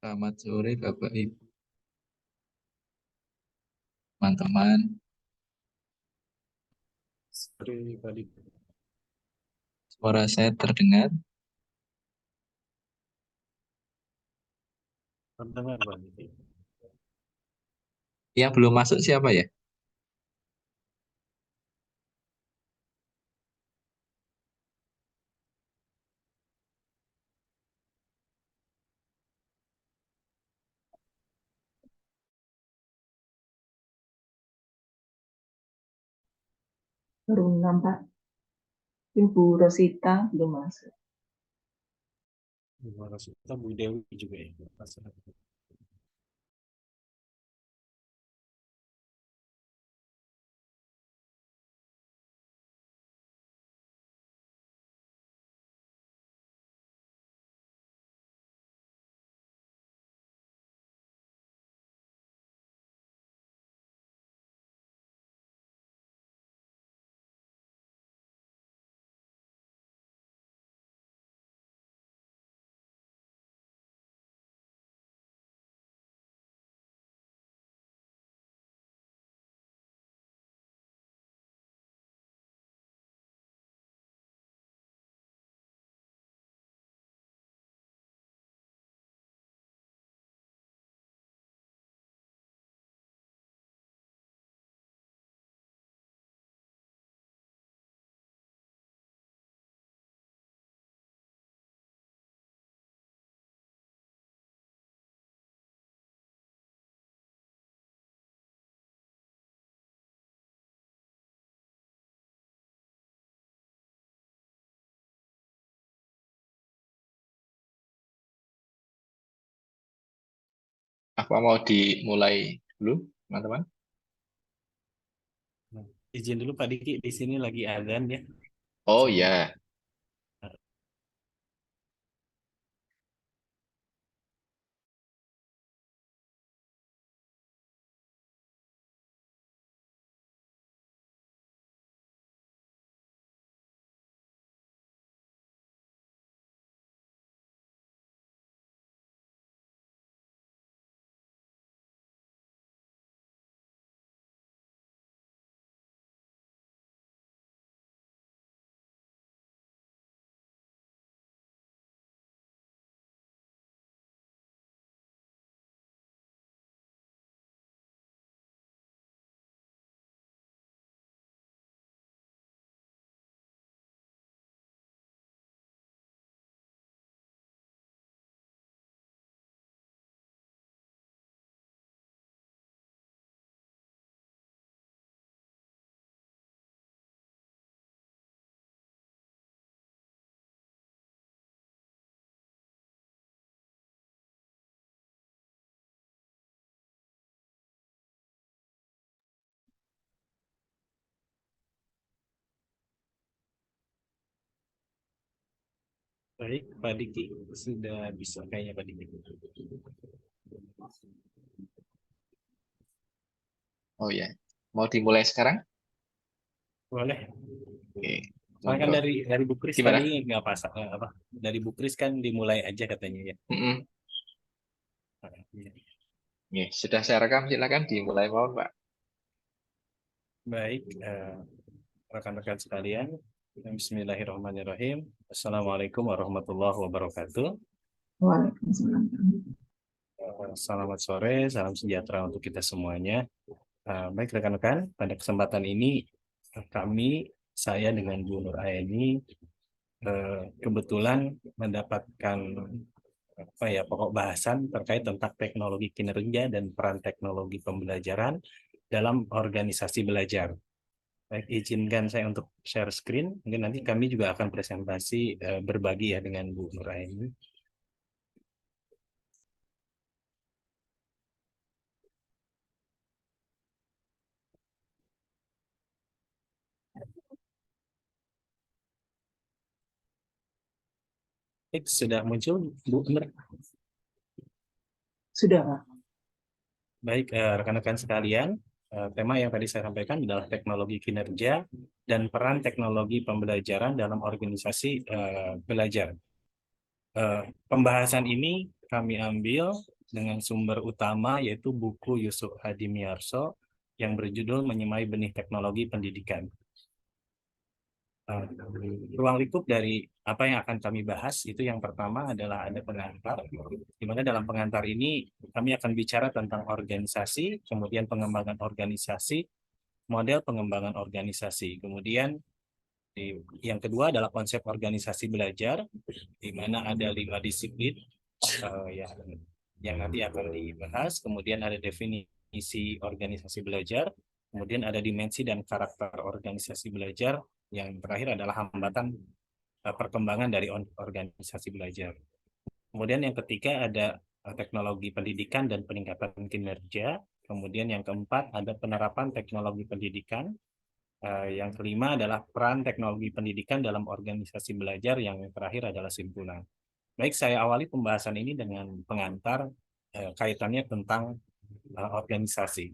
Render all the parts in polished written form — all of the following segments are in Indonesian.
Selamat sore Bapak Ibu, teman-teman. Sorry, tadi Suara saya terdengar. terdengar Pak. Yang belum masuk siapa ya? Baru nampak Ibu Rosita belum masuk. Terima kasih. Kita Bu Dewi juga ya. Apa mau dimulai dulu, teman-teman? Nah, izin dulu Pak Diki, di sini lagi azan ya. Oh Saya ya, baik, Pak Diki sudah bisa kayaknya Pak Diki. oh ya. Mau dimulai sekarang? Boleh. Oke, Soalnya kan monggo. dari Bu Kris tadi Gimana? nggak pas apa? Dari Bu Kris kan dimulai aja katanya ya. Mm-mm. Nah, iya. Oke, sudah saya rekam, silakan dimulai, mohon Pak. Baik, rekan-rekan sekalian. Bismillahirrahmanirrahim. Assalamualaikum warahmatullahi wabarakatuh. Waalaikumsalam. Selamat sore, salam sejahtera untuk kita semuanya. Baik rekan-rekan, pada kesempatan ini kami, saya dengan Bu Nur Aini kebetulan mendapatkan apa ya pokok bahasan terkait tentang teknologi kinerja dan peran teknologi pembelajaran dalam organisasi belajar. Baik, izinkan saya untuk share screen. Mungkin nanti kami juga akan presentasi berbagi ya dengan Bu Nur Aini. Baik, sudah muncul Bu Nur. Sudah, Pak. Baik, rekan-rekan sekalian, tema yang tadi saya sampaikan adalah teknologi kinerja dan peran teknologi pembelajaran dalam organisasi belajar. Pembahasan ini kami ambil dengan sumber utama yaitu buku Yusuf Hadimiyarso yang berjudul Menyemai Benih Teknologi Pendidikan. Ruang lingkup dari apa yang akan kami bahas itu yang pertama adalah ada pengantar, di mana dalam pengantar ini kami akan bicara tentang organisasi, kemudian pengembangan organisasi, model pengembangan organisasi, kemudian yang kedua adalah konsep organisasi belajar, di mana ada 5 disiplin yang nanti akan dibahas, kemudian ada definisi organisasi belajar, kemudian ada dimensi dan karakter organisasi belajar, yang terakhir adalah hambatan perkembangan dari organisasi belajar. Kemudian yang ketiga ada teknologi pendidikan dan peningkatan kinerja, kemudian yang keempat ada penerapan teknologi pendidikan, yang kelima adalah peran teknologi pendidikan dalam organisasi belajar, yang terakhir adalah simpulan. Baik, saya awali pembahasan ini dengan pengantar kaitannya tentang organisasi.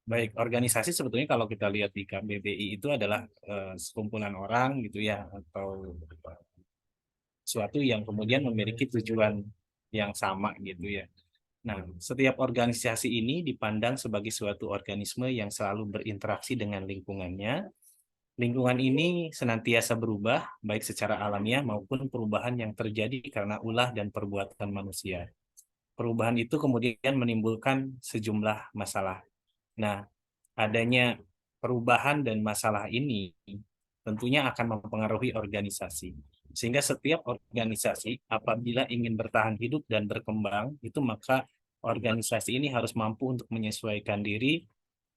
Baik, organisasi sebetulnya kalau kita lihat di KBBI itu adalah sekumpulan orang gitu ya, atau suatu yang kemudian memiliki tujuan yang sama gitu ya. Nah, setiap organisasi ini dipandang sebagai suatu organisme yang selalu berinteraksi dengan lingkungannya. Lingkungan ini senantiasa berubah, baik secara alamiah maupun perubahan yang terjadi karena ulah dan perbuatan manusia. Perubahan itu kemudian menimbulkan sejumlah masalah. Nah, adanya perubahan dan masalah ini tentunya akan mempengaruhi organisasi. Sehingga setiap organisasi apabila ingin bertahan hidup dan berkembang, itu maka organisasi ini harus mampu untuk menyesuaikan diri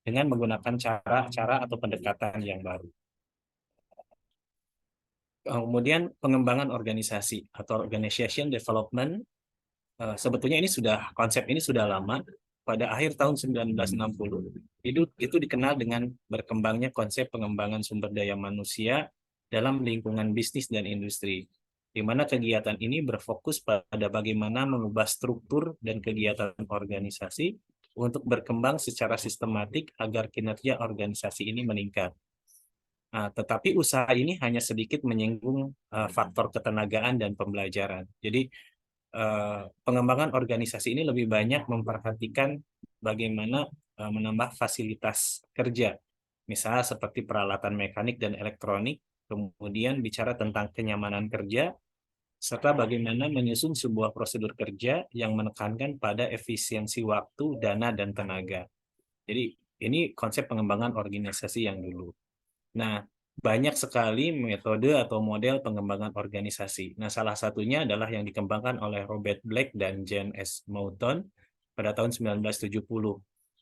dengan menggunakan cara-cara atau pendekatan yang baru. Kemudian pengembangan organisasi atau organization development, sebetulnya konsep ini sudah lama. Pada akhir tahun 1960 itu dikenal dengan berkembangnya konsep pengembangan sumber daya manusia dalam lingkungan bisnis dan industri, di mana kegiatan ini berfokus pada bagaimana mengubah struktur dan kegiatan organisasi untuk berkembang secara sistematik agar kinerja organisasi ini meningkat. Nah, tetapi usaha ini hanya sedikit menyinggung faktor ketenagaan dan pembelajaran. Jadi pengembangan organisasi ini lebih banyak memperhatikan bagaimana menambah fasilitas kerja, misalnya seperti peralatan mekanik dan elektronik, kemudian bicara tentang kenyamanan kerja, serta bagaimana menyusun sebuah prosedur kerja yang menekankan pada efisiensi waktu, dana, dan tenaga. Jadi ini konsep pengembangan organisasi yang dulu. Nah, banyak sekali metode atau model pengembangan organisasi. Nah, salah satunya adalah yang dikembangkan oleh Robert Black dan Jane S. Moulton pada tahun 1970,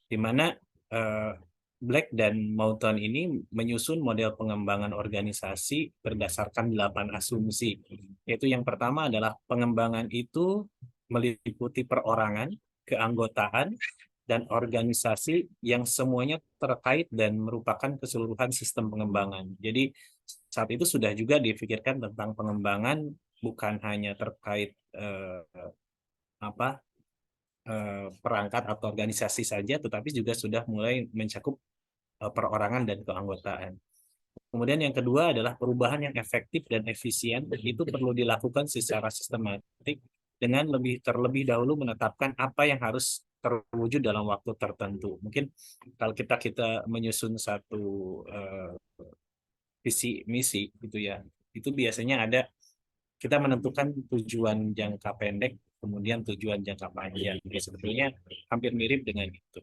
di mana Black dan Moulton ini menyusun model pengembangan organisasi berdasarkan 8 asumsi. Yaitu yang pertama adalah pengembangan itu meliputi perorangan, keanggotaan, dan organisasi yang semuanya terkait dan merupakan keseluruhan sistem pengembangan. Jadi saat itu sudah juga dipikirkan tentang pengembangan bukan hanya terkait perangkat atau organisasi saja, tetapi juga sudah mulai mencakup perorangan dan keanggotaan. Kemudian yang kedua adalah perubahan yang efektif dan efisien. Itu perlu dilakukan secara sistematik dengan terlebih dahulu menetapkan apa yang harus terwujud dalam waktu tertentu. Mungkin kalau kita menyusun satu visi misi gitu ya, itu biasanya kita menentukan tujuan jangka pendek, kemudian tujuan jangka panjang. Jadi sebetulnya hampir mirip dengan itu.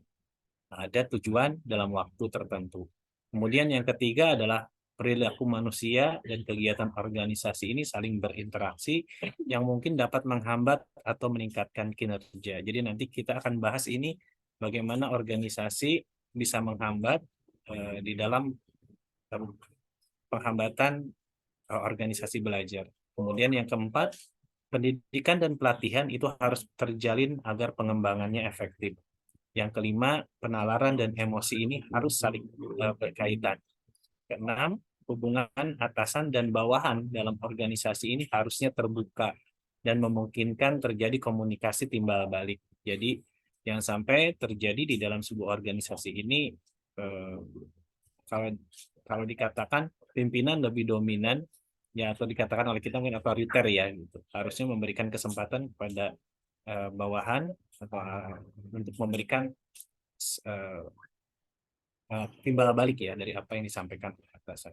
Ada tujuan dalam waktu tertentu. Kemudian yang ketiga adalah perilaku manusia dan kegiatan organisasi ini saling berinteraksi yang mungkin dapat menghambat atau meningkatkan kinerja. Jadi nanti kita akan bahas ini bagaimana organisasi bisa menghambat di dalam penghambatan organisasi belajar. Kemudian yang keempat, pendidikan dan pelatihan itu harus terjalin agar pengembangannya efektif. Yang kelima, penalaran dan emosi ini harus saling berkaitan. Keenam, hubungan atasan dan bawahan dalam organisasi ini harusnya terbuka dan memungkinkan terjadi komunikasi timbal balik. Jadi jangan sampai terjadi di dalam sebuah organisasi ini kalau dikatakan pimpinan lebih dominan ya, atau dikatakan oleh kita mungkin otoriter ya gitu. Harusnya memberikan kesempatan kepada bawahan atau untuk memberikan timbal balik ya dari apa yang disampaikan atasan.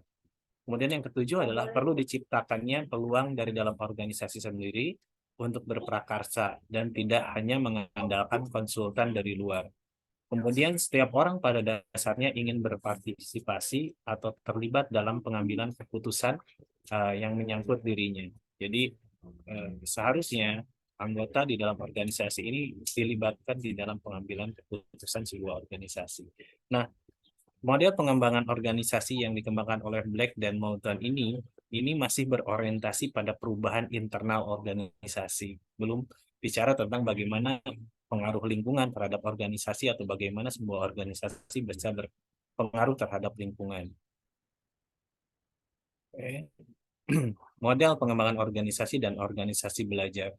Kemudian yang ketujuh adalah perlu diciptakannya peluang dari dalam organisasi sendiri untuk berprakarsa dan tidak hanya mengandalkan konsultan dari luar. Kemudian setiap orang pada dasarnya ingin berpartisipasi atau terlibat dalam pengambilan keputusan yang menyangkut dirinya. Jadi seharusnya anggota di dalam organisasi ini dilibatkan di dalam pengambilan keputusan sebuah organisasi. Nah, model pengembangan organisasi yang dikembangkan oleh Black dan Moulton ini masih berorientasi pada perubahan internal organisasi. Belum bicara tentang bagaimana pengaruh lingkungan terhadap organisasi atau bagaimana sebuah organisasi bisa berpengaruh terhadap lingkungan. Oke. Model pengembangan organisasi dan organisasi belajar.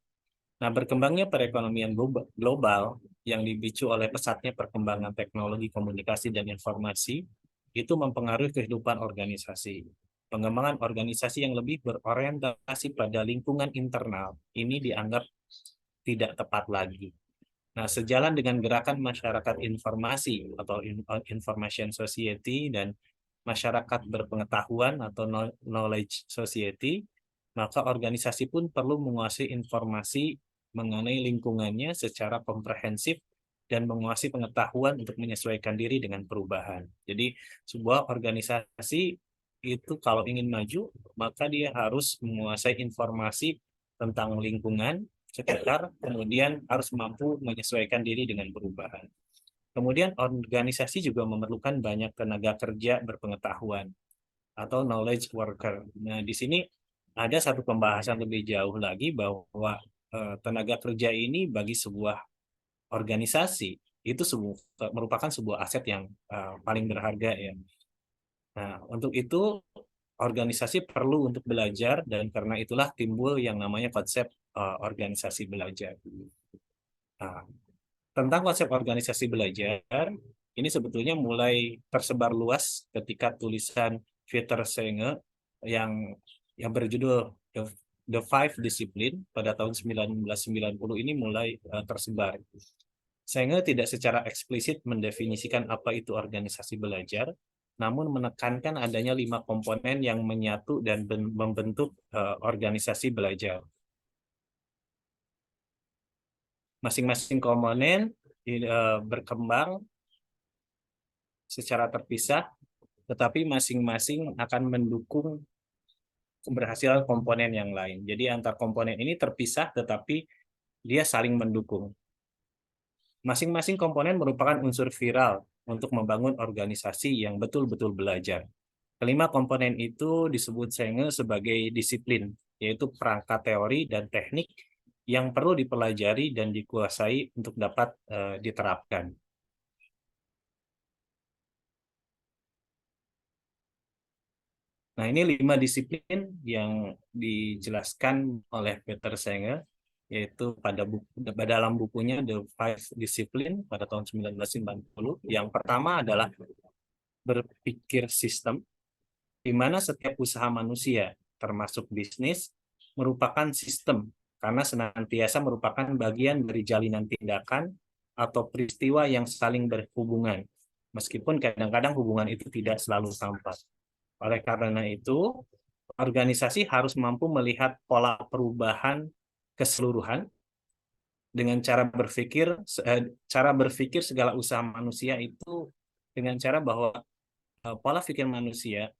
Nah, berkembangnya perekonomian global yang dipicu oleh pesatnya perkembangan teknologi komunikasi dan informasi itu mempengaruhi kehidupan organisasi. Pengembangan organisasi yang lebih berorientasi pada lingkungan internal ini dianggap tidak tepat lagi. Nah, sejalan dengan gerakan masyarakat informasi atau information society dan masyarakat berpengetahuan atau knowledge society, maka organisasi pun perlu menguasai informasi mengenai lingkungannya secara komprehensif dan menguasai pengetahuan untuk menyesuaikan diri dengan perubahan. Jadi sebuah organisasi itu kalau ingin maju, maka dia harus menguasai informasi tentang lingkungan sekitar, kemudian harus mampu menyesuaikan diri dengan perubahan. Kemudian organisasi juga memerlukan banyak tenaga kerja berpengetahuan atau knowledge worker. Nah, di sini ada satu pembahasan lebih jauh lagi bahwa tenaga kerja ini bagi sebuah organisasi itu merupakan sebuah aset yang paling berharga ya. Nah, untuk itu organisasi perlu untuk belajar dan karena itulah timbul yang namanya konsep organisasi belajar. Nah, tentang konsep organisasi belajar ini sebetulnya mulai tersebar luas ketika tulisan Peter Senge yang berjudul The Five Discipline pada tahun 1990 ini mulai tersebar. Senge tidak secara eksplisit mendefinisikan apa itu organisasi belajar, namun menekankan adanya 5 komponen yang menyatu dan membentuk organisasi belajar. Masing-masing komponen berkembang secara terpisah, tetapi masing-masing akan mendukung keberhasilan komponen yang lain. Jadi antar komponen ini terpisah, tetapi dia saling mendukung. Masing-masing komponen merupakan unsur viral untuk membangun organisasi yang betul-betul belajar. Kelima komponen itu disebut Senge sebagai disiplin, yaitu perangkat teori dan teknik yang perlu dipelajari dan dikuasai untuk dapat diterapkan. Nah, ini 5 disiplin yang dijelaskan oleh Peter Senge, yaitu dalam bukunya The Five Discipline pada tahun 1990. Yang pertama adalah berpikir sistem, di mana setiap usaha manusia, termasuk bisnis, merupakan sistem, karena senantiasa merupakan bagian dari jalinan tindakan atau peristiwa yang saling berhubungan, meskipun kadang-kadang hubungan itu tidak selalu tampak. Oleh karena itu, organisasi harus mampu melihat pola perubahan keseluruhan dengan cara berpikir segala usaha manusia itu dengan cara bahwa pola pikir manusia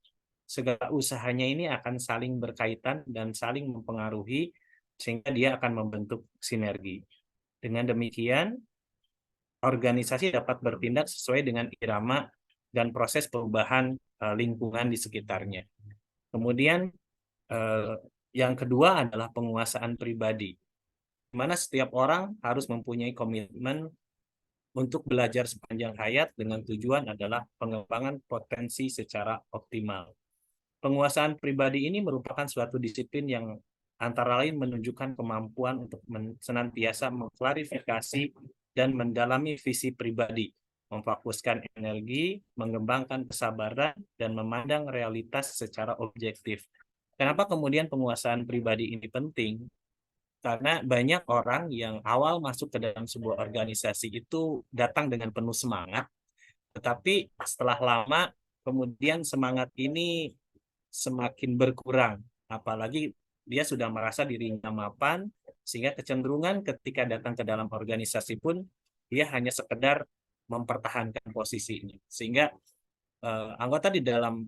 segala usahanya ini akan saling berkaitan dan saling mempengaruhi sehingga dia akan membentuk sinergi. Dengan demikian, organisasi dapat bertindak sesuai dengan irama dan proses perubahan lingkungan di sekitarnya. Kemudian yang kedua adalah penguasaan pribadi, di mana setiap orang harus mempunyai komitmen untuk belajar sepanjang hayat dengan tujuan adalah pengembangan potensi secara optimal. Penguasaan pribadi ini merupakan suatu disiplin yang antara lain menunjukkan kemampuan untuk senantiasa mengklarifikasi dan mendalami visi pribadi, memfokuskan energi, mengembangkan kesabaran, dan memandang realitas secara objektif. Kenapa kemudian penguasaan pribadi ini penting? Karena banyak orang yang awal masuk ke dalam sebuah organisasi itu datang dengan penuh semangat, tetapi setelah lama kemudian semangat ini semakin berkurang. Apalagi dia sudah merasa dirinya mapan, sehingga kecenderungan ketika datang ke dalam organisasi pun dia hanya sekedar mempertahankan posisinya. Sehingga anggota di dalam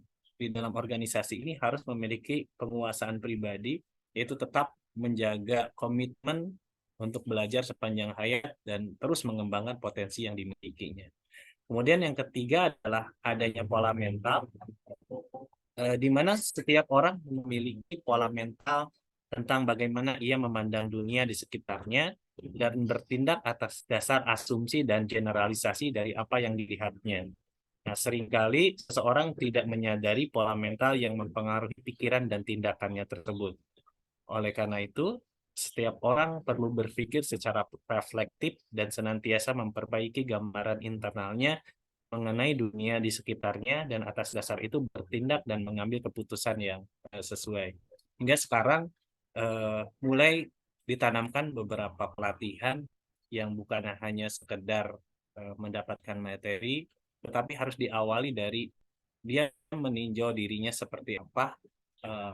organisasi ini harus memiliki penguasaan pribadi, yaitu tetap menjaga komitmen untuk belajar sepanjang hayat dan terus mengembangkan potensi yang dimilikinya. Kemudian yang ketiga adalah adanya pola mental, di mana setiap orang memiliki pola mental tentang bagaimana ia memandang dunia di sekitarnya dan bertindak atas dasar asumsi dan generalisasi dari apa yang dilihatnya. Nah, seringkali seseorang tidak menyadari pola mental yang mempengaruhi pikiran dan tindakannya tersebut. Oleh karena itu, setiap orang perlu berpikir secara reflektif dan senantiasa memperbaiki gambaran internalnya mengenai dunia di sekitarnya, dan atas dasar itu bertindak dan mengambil keputusan yang sesuai. Hingga sekarang mulai ditanamkan beberapa pelatihan yang bukan hanya sekedar mendapatkan materi, tetapi harus diawali dari dia meninjau dirinya seperti apa,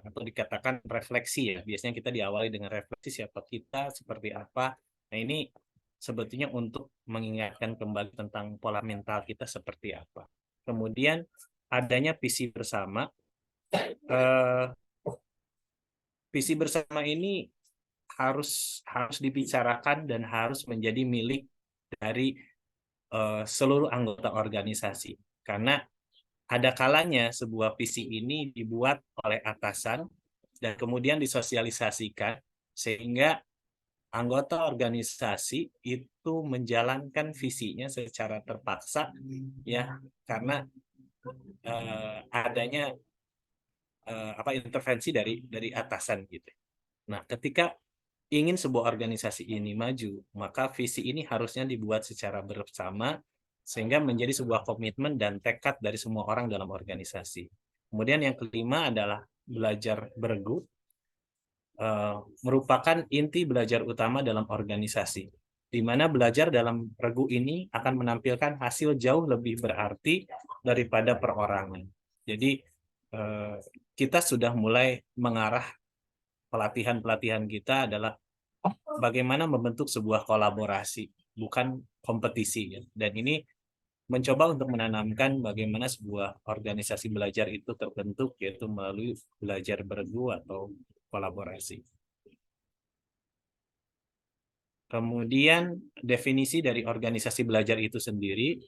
atau dikatakan refleksi ya. Biasanya kita diawali dengan refleksi siapa kita, seperti apa. Nah, ini sebetulnya untuk mengingatkan kembali tentang pola mental kita seperti apa. Kemudian adanya visi bersama. Visi bersama ini harus dibicarakan dan harus menjadi milik dari seluruh anggota organisasi. Karena ada kalanya sebuah visi ini dibuat oleh atasan dan kemudian disosialisasikan sehingga anggota organisasi itu menjalankan visinya secara terpaksa, ya, karena adanya intervensi dari atasan gitu. Nah, ketika ingin sebuah organisasi ini maju, maka visi ini harusnya dibuat secara bersama sehingga menjadi sebuah komitmen dan tekad dari semua orang dalam organisasi. Kemudian yang kelima adalah belajar beregu, merupakan inti belajar utama dalam organisasi, di mana belajar dalam regu ini akan menampilkan hasil jauh lebih berarti daripada perorangan. Jadi kita sudah mulai mengarah pelatihan-pelatihan kita adalah bagaimana membentuk sebuah kolaborasi, bukan kompetisi. Ya. Dan ini mencoba untuk menanamkan bagaimana sebuah organisasi belajar itu terbentuk, yaitu melalui belajar beregu atau kolaborasi. Kemudian definisi dari organisasi belajar itu sendiri,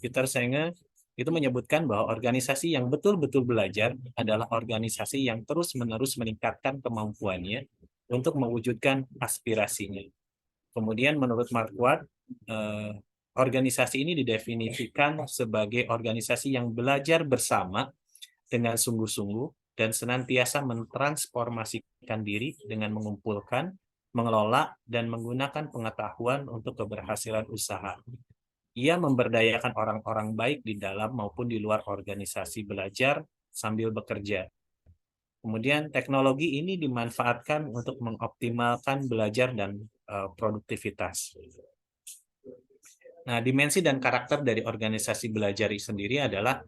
Peter Senge itu menyebutkan bahwa organisasi yang betul-betul belajar adalah organisasi yang terus-menerus meningkatkan kemampuannya untuk mewujudkan aspirasinya. Kemudian menurut Marquardt, organisasi ini didefinisikan sebagai organisasi yang belajar bersama dengan sungguh-sungguh dan senantiasa mentransformasikan diri dengan mengumpulkan, mengelola, dan menggunakan pengetahuan untuk keberhasilan usaha. Ia memberdayakan orang-orang baik di dalam maupun di luar organisasi belajar sambil bekerja. Kemudian teknologi ini dimanfaatkan untuk mengoptimalkan belajar dan produktivitas. Nah, dimensi dan karakter dari organisasi belajar sendiri adalah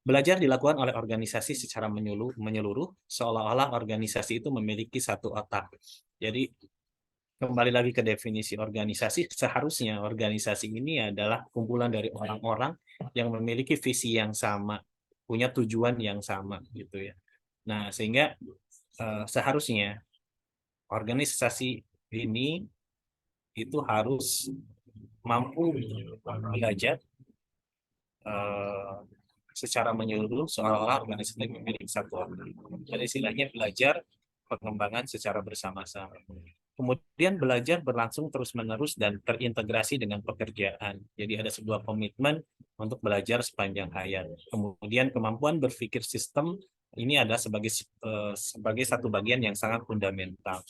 belajar dilakukan oleh organisasi secara menyeluruh, seolah-olah organisasi itu memiliki satu otak. Jadi, kembali lagi ke definisi organisasi, seharusnya organisasi ini adalah kumpulan dari orang-orang yang memiliki visi yang sama, punya tujuan yang sama, gitu ya. Nah, sehingga seharusnya organisasi ini itu harus mampu belajar secara menyeluruh seolah-olah organisasi memiliki satu organ. Jadi istilahnya belajar pengembangan secara bersama-sama. Kemudian belajar berlangsung terus-menerus dan terintegrasi dengan pekerjaan. Jadi ada sebuah komitmen untuk belajar sepanjang hayat. Kemudian kemampuan berpikir sistem ini adalah sebagai satu bagian yang sangat fundamental.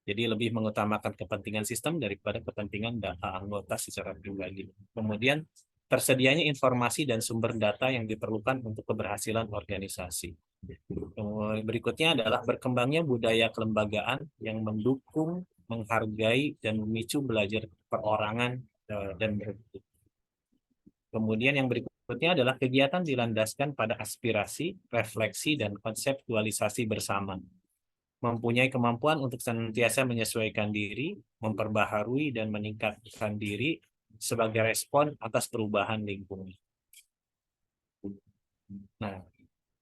Jadi lebih mengutamakan kepentingan sistem daripada kepentingan data anggota secara pribadi. Kemudian tersedianya informasi dan sumber data yang diperlukan untuk keberhasilan organisasi. Berikutnya adalah berkembangnya budaya kelembagaan yang mendukung menghargai dan memicu belajar perorangan dan berikut. Kemudian yang berikutnya adalah kegiatan dilandaskan pada aspirasi, refleksi, dan konseptualisasi bersama. Mempunyai kemampuan untuk senantiasa menyesuaikan diri, memperbaharui, dan meningkatkan diri sebagai respon atas perubahan lingkungan. Nah,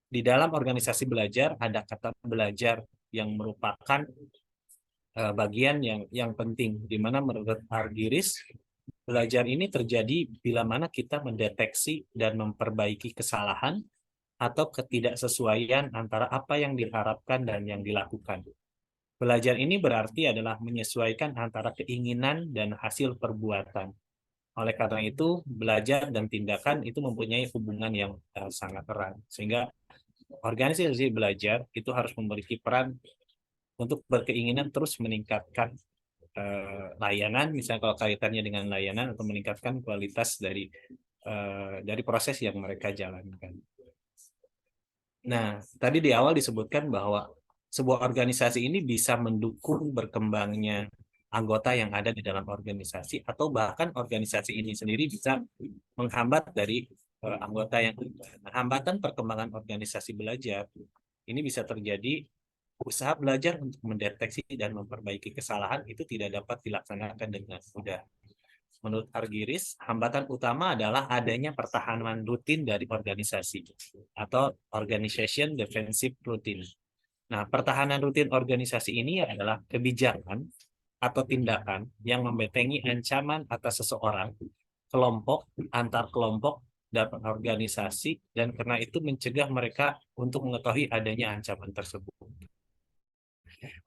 di dalam organisasi belajar ada kata belajar yang merupakan bagian yang penting, di mana menurut Argyris, belajar ini terjadi bila mana kita mendeteksi dan memperbaiki kesalahan atau ketidaksesuaian antara apa yang diharapkan dan yang dilakukan. Belajar ini berarti adalah menyesuaikan antara keinginan dan hasil perbuatan. Oleh karena itu, belajar dan tindakan itu mempunyai hubungan yang sangat erat. Sehingga organisasi belajar itu harus memiliki peran untuk berkeinginan terus meningkatkan layanan, misalnya kalau kaitannya dengan layanan, atau meningkatkan kualitas dari proses yang mereka jalankan. Nah, tadi di awal disebutkan bahwa sebuah organisasi ini bisa mendukung berkembangnya anggota yang ada di dalam organisasi, atau bahkan organisasi ini sendiri bisa menghambat dari anggota yang ada. Nah, hambatan perkembangan organisasi belajar ini bisa terjadi usaha belajar untuk mendeteksi dan memperbaiki kesalahan itu tidak dapat dilaksanakan dengan mudah. Menurut Argyris, hambatan utama adalah adanya pertahanan rutin dari organisasi atau organization defensive routine. Nah, pertahanan rutin organisasi ini adalah kebijakan atau tindakan yang membentengi ancaman atas seseorang, kelompok, antar kelompok, dan organisasi, dan karena itu mencegah mereka untuk mengetahui adanya ancaman tersebut.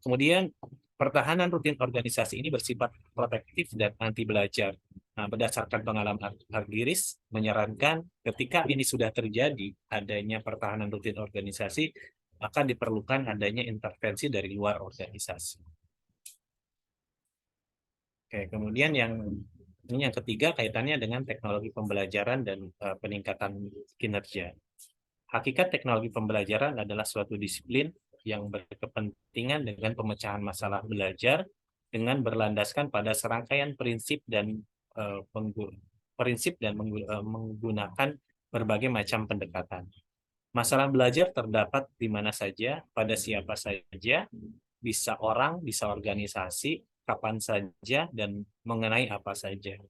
Kemudian, pertahanan rutin organisasi ini bersifat protektif dan anti belajar. Nah, berdasarkan pengalaman Argyris, menyarankan ketika ini sudah terjadi, adanya pertahanan rutin organisasi, akan diperlukan adanya intervensi dari luar organisasi. Oke, kemudian yang ketiga kaitannya dengan teknologi pembelajaran dan peningkatan kinerja. Hakikat teknologi pembelajaran adalah suatu disiplin yang berkepentingan dengan pemecahan masalah belajar dengan berlandaskan pada serangkaian prinsip dan menggunakan berbagai macam pendekatan. Masalah belajar terdapat di mana saja, pada siapa saja, bisa orang, bisa organisasi, kapan saja, dan mengenai apa saja.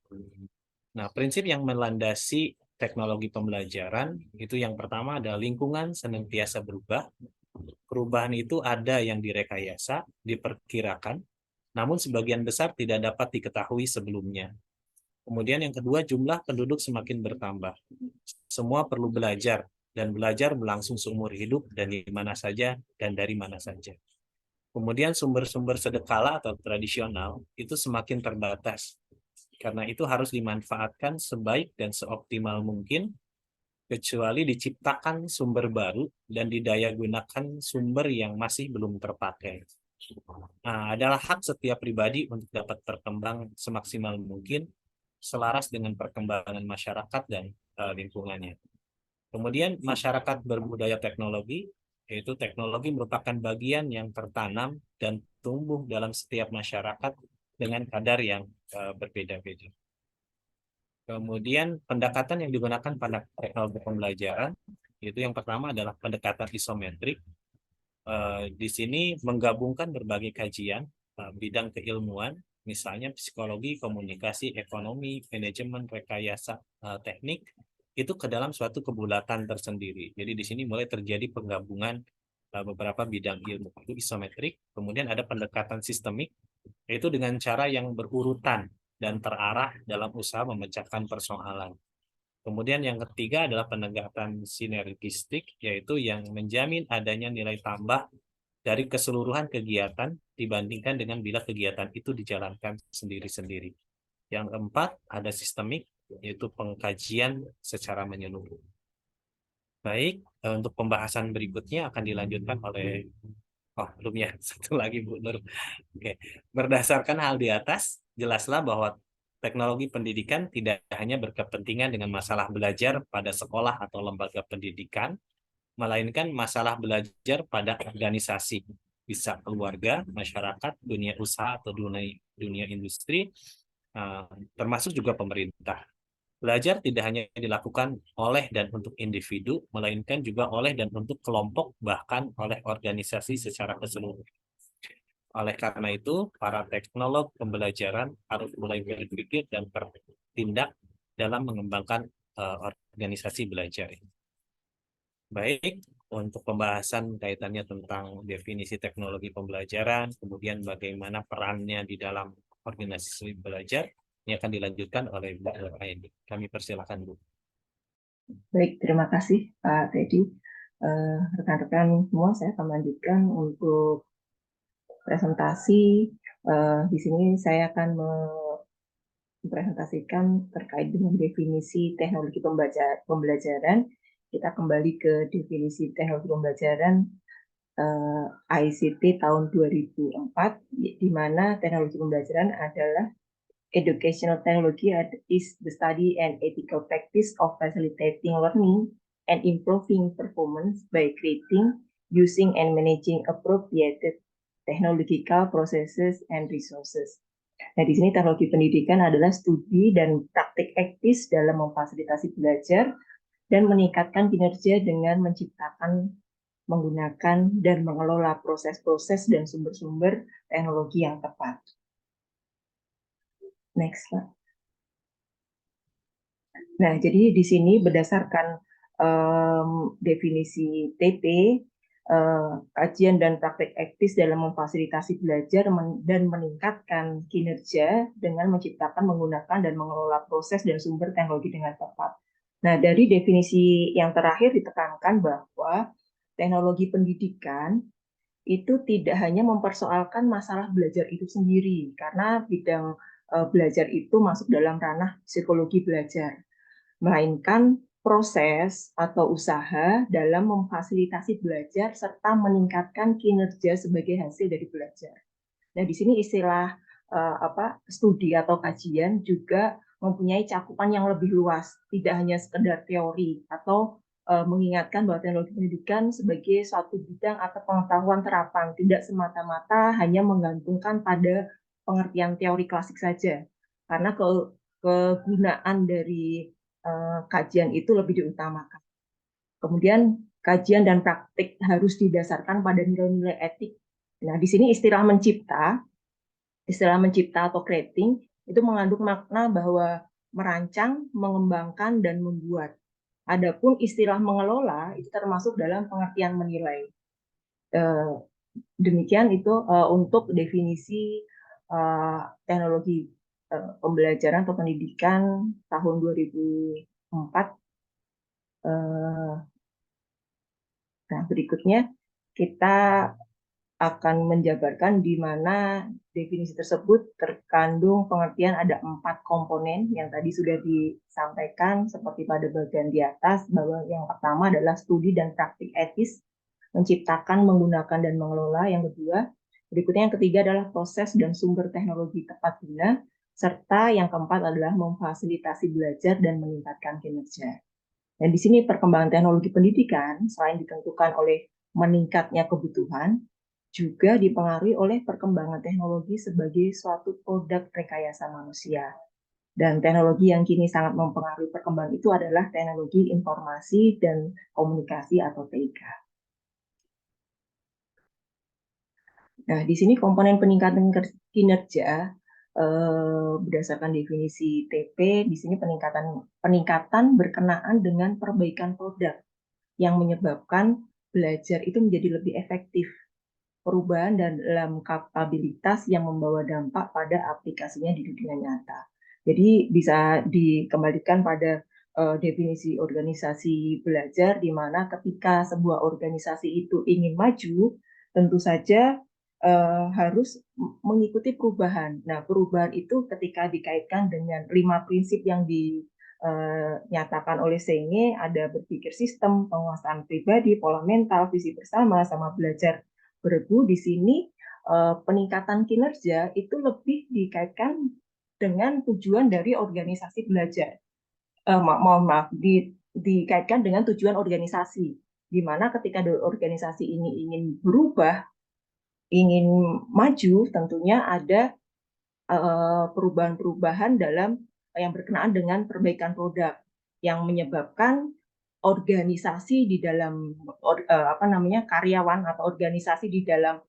Nah, prinsip yang melandasi teknologi pembelajaran itu yang pertama adalah lingkungan senantiasa berubah. Perubahan itu ada yang direkayasa, diperkirakan, namun sebagian besar tidak dapat diketahui sebelumnya. Kemudian yang kedua, jumlah penduduk semakin bertambah. Semua perlu belajar, dan belajar berlangsung seumur hidup dan di mana saja dan dari mana saja. Kemudian sumber-sumber sedekala atau tradisional itu semakin terbatas. Karena itu harus dimanfaatkan sebaik dan seoptimal mungkin, kecuali diciptakan sumber baru dan didaya gunakan sumber yang masih belum terpakai. Nah, adalah hak setiap pribadi untuk dapat berkembang semaksimal mungkin, selaras dengan perkembangan masyarakat dan lingkungannya. Kemudian masyarakat berbudaya teknologi, yaitu teknologi merupakan bagian yang tertanam dan tumbuh dalam setiap masyarakat dengan kadar yang berbeda-beda. Kemudian pendekatan yang digunakan pada teknologi pembelajaran, itu yang pertama adalah pendekatan isometrik. Di sini menggabungkan berbagai kajian bidang keilmuan, misalnya psikologi, komunikasi, ekonomi, manajemen, rekayasa, teknik, itu ke dalam suatu kebulatan tersendiri. Jadi di sini mulai terjadi penggabungan beberapa bidang ilmu, itu isometrik. Kemudian ada pendekatan sistemik, yaitu dengan cara yang berurutan dan terarah dalam usaha memecahkan persoalan. Kemudian yang ketiga adalah pendekatan sinergistik, yaitu yang menjamin adanya nilai tambah dari keseluruhan kegiatan dibandingkan dengan bila kegiatan itu dijalankan sendiri-sendiri. Yang keempat ada sistemik, yaitu pengkajian secara menyeluruh. Baik, untuk pembahasan berikutnya akan dilanjutkan oleh belum ya, satu lagi Bu Nur. Oke. Berdasarkan hal di atas, jelaslah bahwa teknologi pendidikan tidak hanya berkepentingan dengan masalah belajar pada sekolah atau lembaga pendidikan, melainkan masalah belajar pada organisasi, bisa keluarga, masyarakat, dunia usaha atau dunia industri, termasuk juga pemerintah. Belajar tidak hanya dilakukan oleh dan untuk individu, melainkan juga oleh dan untuk kelompok, bahkan oleh organisasi secara keseluruhan. Oleh karena itu, para teknolog pembelajaran harus mulai berpikir dan bertindak dalam mengembangkan organisasi belajar. Baik, untuk pembahasan kaitannya tentang definisi teknologi pembelajaran, kemudian bagaimana perannya di dalam organisasi belajar, ini akan dilanjutkan oleh Bu Aini. Kami persilakan, Bu. Baik, terima kasih Pak Teddy. Rekan-rekan semua, saya akan melanjutkan untuk presentasi. Di sini saya akan mempresentasikan terkait dengan definisi teknologi pembelajaran. Kita kembali ke definisi teknologi pembelajaran ICT tahun 2004, di mana teknologi pembelajaran adalah educational technology is the study and ethical practice of facilitating learning and improving performance by creating, using, and managing appropriate technological processes and resources. Nah, di sini teknologi pendidikan adalah studi dan praktik aktif dalam memfasilitasi belajar dan meningkatkan kinerja dengan menciptakan, menggunakan, dan mengelola proses-proses dan sumber-sumber teknologi yang tepat. Next, Pak. Nah, jadi di sini berdasarkan definisi TP, kajian dan praktek aktif dalam memfasilitasi belajar dan meningkatkan kinerja dengan menciptakan, menggunakan, dan mengelola proses dan sumber teknologi dengan tepat. Nah, dari definisi yang terakhir ditekankan bahwa teknologi pendidikan itu tidak hanya mempersoalkan masalah belajar itu sendiri, karena bidang belajar itu masuk dalam ranah psikologi belajar, melainkan proses atau usaha dalam memfasilitasi belajar serta meningkatkan kinerja sebagai hasil dari belajar. Nah, di sini istilah studi atau kajian juga mempunyai cakupan yang lebih luas, tidak hanya sekedar teori atau mengingatkan bahwa teknologi pendidikan sebagai suatu bidang atau pengetahuan terapan, tidak semata-mata hanya menggantungkan pada pengertian teori klasik saja, karena kegunaan dari kajian itu lebih diutamakan. Kemudian kajian dan praktik harus didasarkan pada nilai-nilai etik. Nah, di sini istilah mencipta atau creating itu mengandung makna bahwa merancang, mengembangkan, dan membuat. Adapun istilah mengelola itu termasuk dalam pengertian menilai. Demikian itu untuk definisi teknologi pembelajaran atau pendidikan tahun 2004. Nah, berikutnya kita akan menjabarkan di mana definisi tersebut terkandung pengertian ada 4 komponen yang tadi sudah disampaikan seperti pada bagian di atas, bahwa yang pertama adalah studi dan praktik etis, menciptakan, menggunakan, dan mengelola. Yang kedua, berikutnya yang ketiga adalah proses dan sumber teknologi tepat guna, serta yang keempat adalah memfasilitasi belajar dan meningkatkan kinerja. Dan di sini perkembangan teknologi pendidikan selain ditentukan oleh meningkatnya kebutuhan, juga dipengaruhi oleh perkembangan teknologi sebagai suatu produk rekayasa manusia. Dan teknologi yang kini sangat mempengaruhi perkembangan itu adalah teknologi informasi dan komunikasi atau TIK. Nah, di sini komponen peningkatan kinerja berdasarkan definisi TP, di sini peningkatan berkenaan dengan perbaikan produk yang menyebabkan belajar itu menjadi lebih efektif, perubahan dalam kapabilitas yang membawa dampak pada aplikasinya di dunia nyata. Jadi bisa dikembalikan pada definisi organisasi belajar, di mana ketika sebuah organisasi itu ingin maju, tentu saja harus mengikuti perubahan. Nah, perubahan itu ketika dikaitkan dengan 5 prinsip yang dinyatakan oleh Senge, ada berpikir sistem, penguasaan pribadi, pola mental, visi bersama, sama belajar bergu. Di sini peningkatan kinerja itu lebih dikaitkan dengan tujuan dari organisasi belajar. Dikaitkan dengan tujuan organisasi, di mana ketika organisasi ini ingin berubah, ingin maju, tentunya ada perubahan-perubahan dalam yang berkenaan dengan perbaikan produk yang menyebabkan organisasi di dalam karyawan atau organisasi di dalam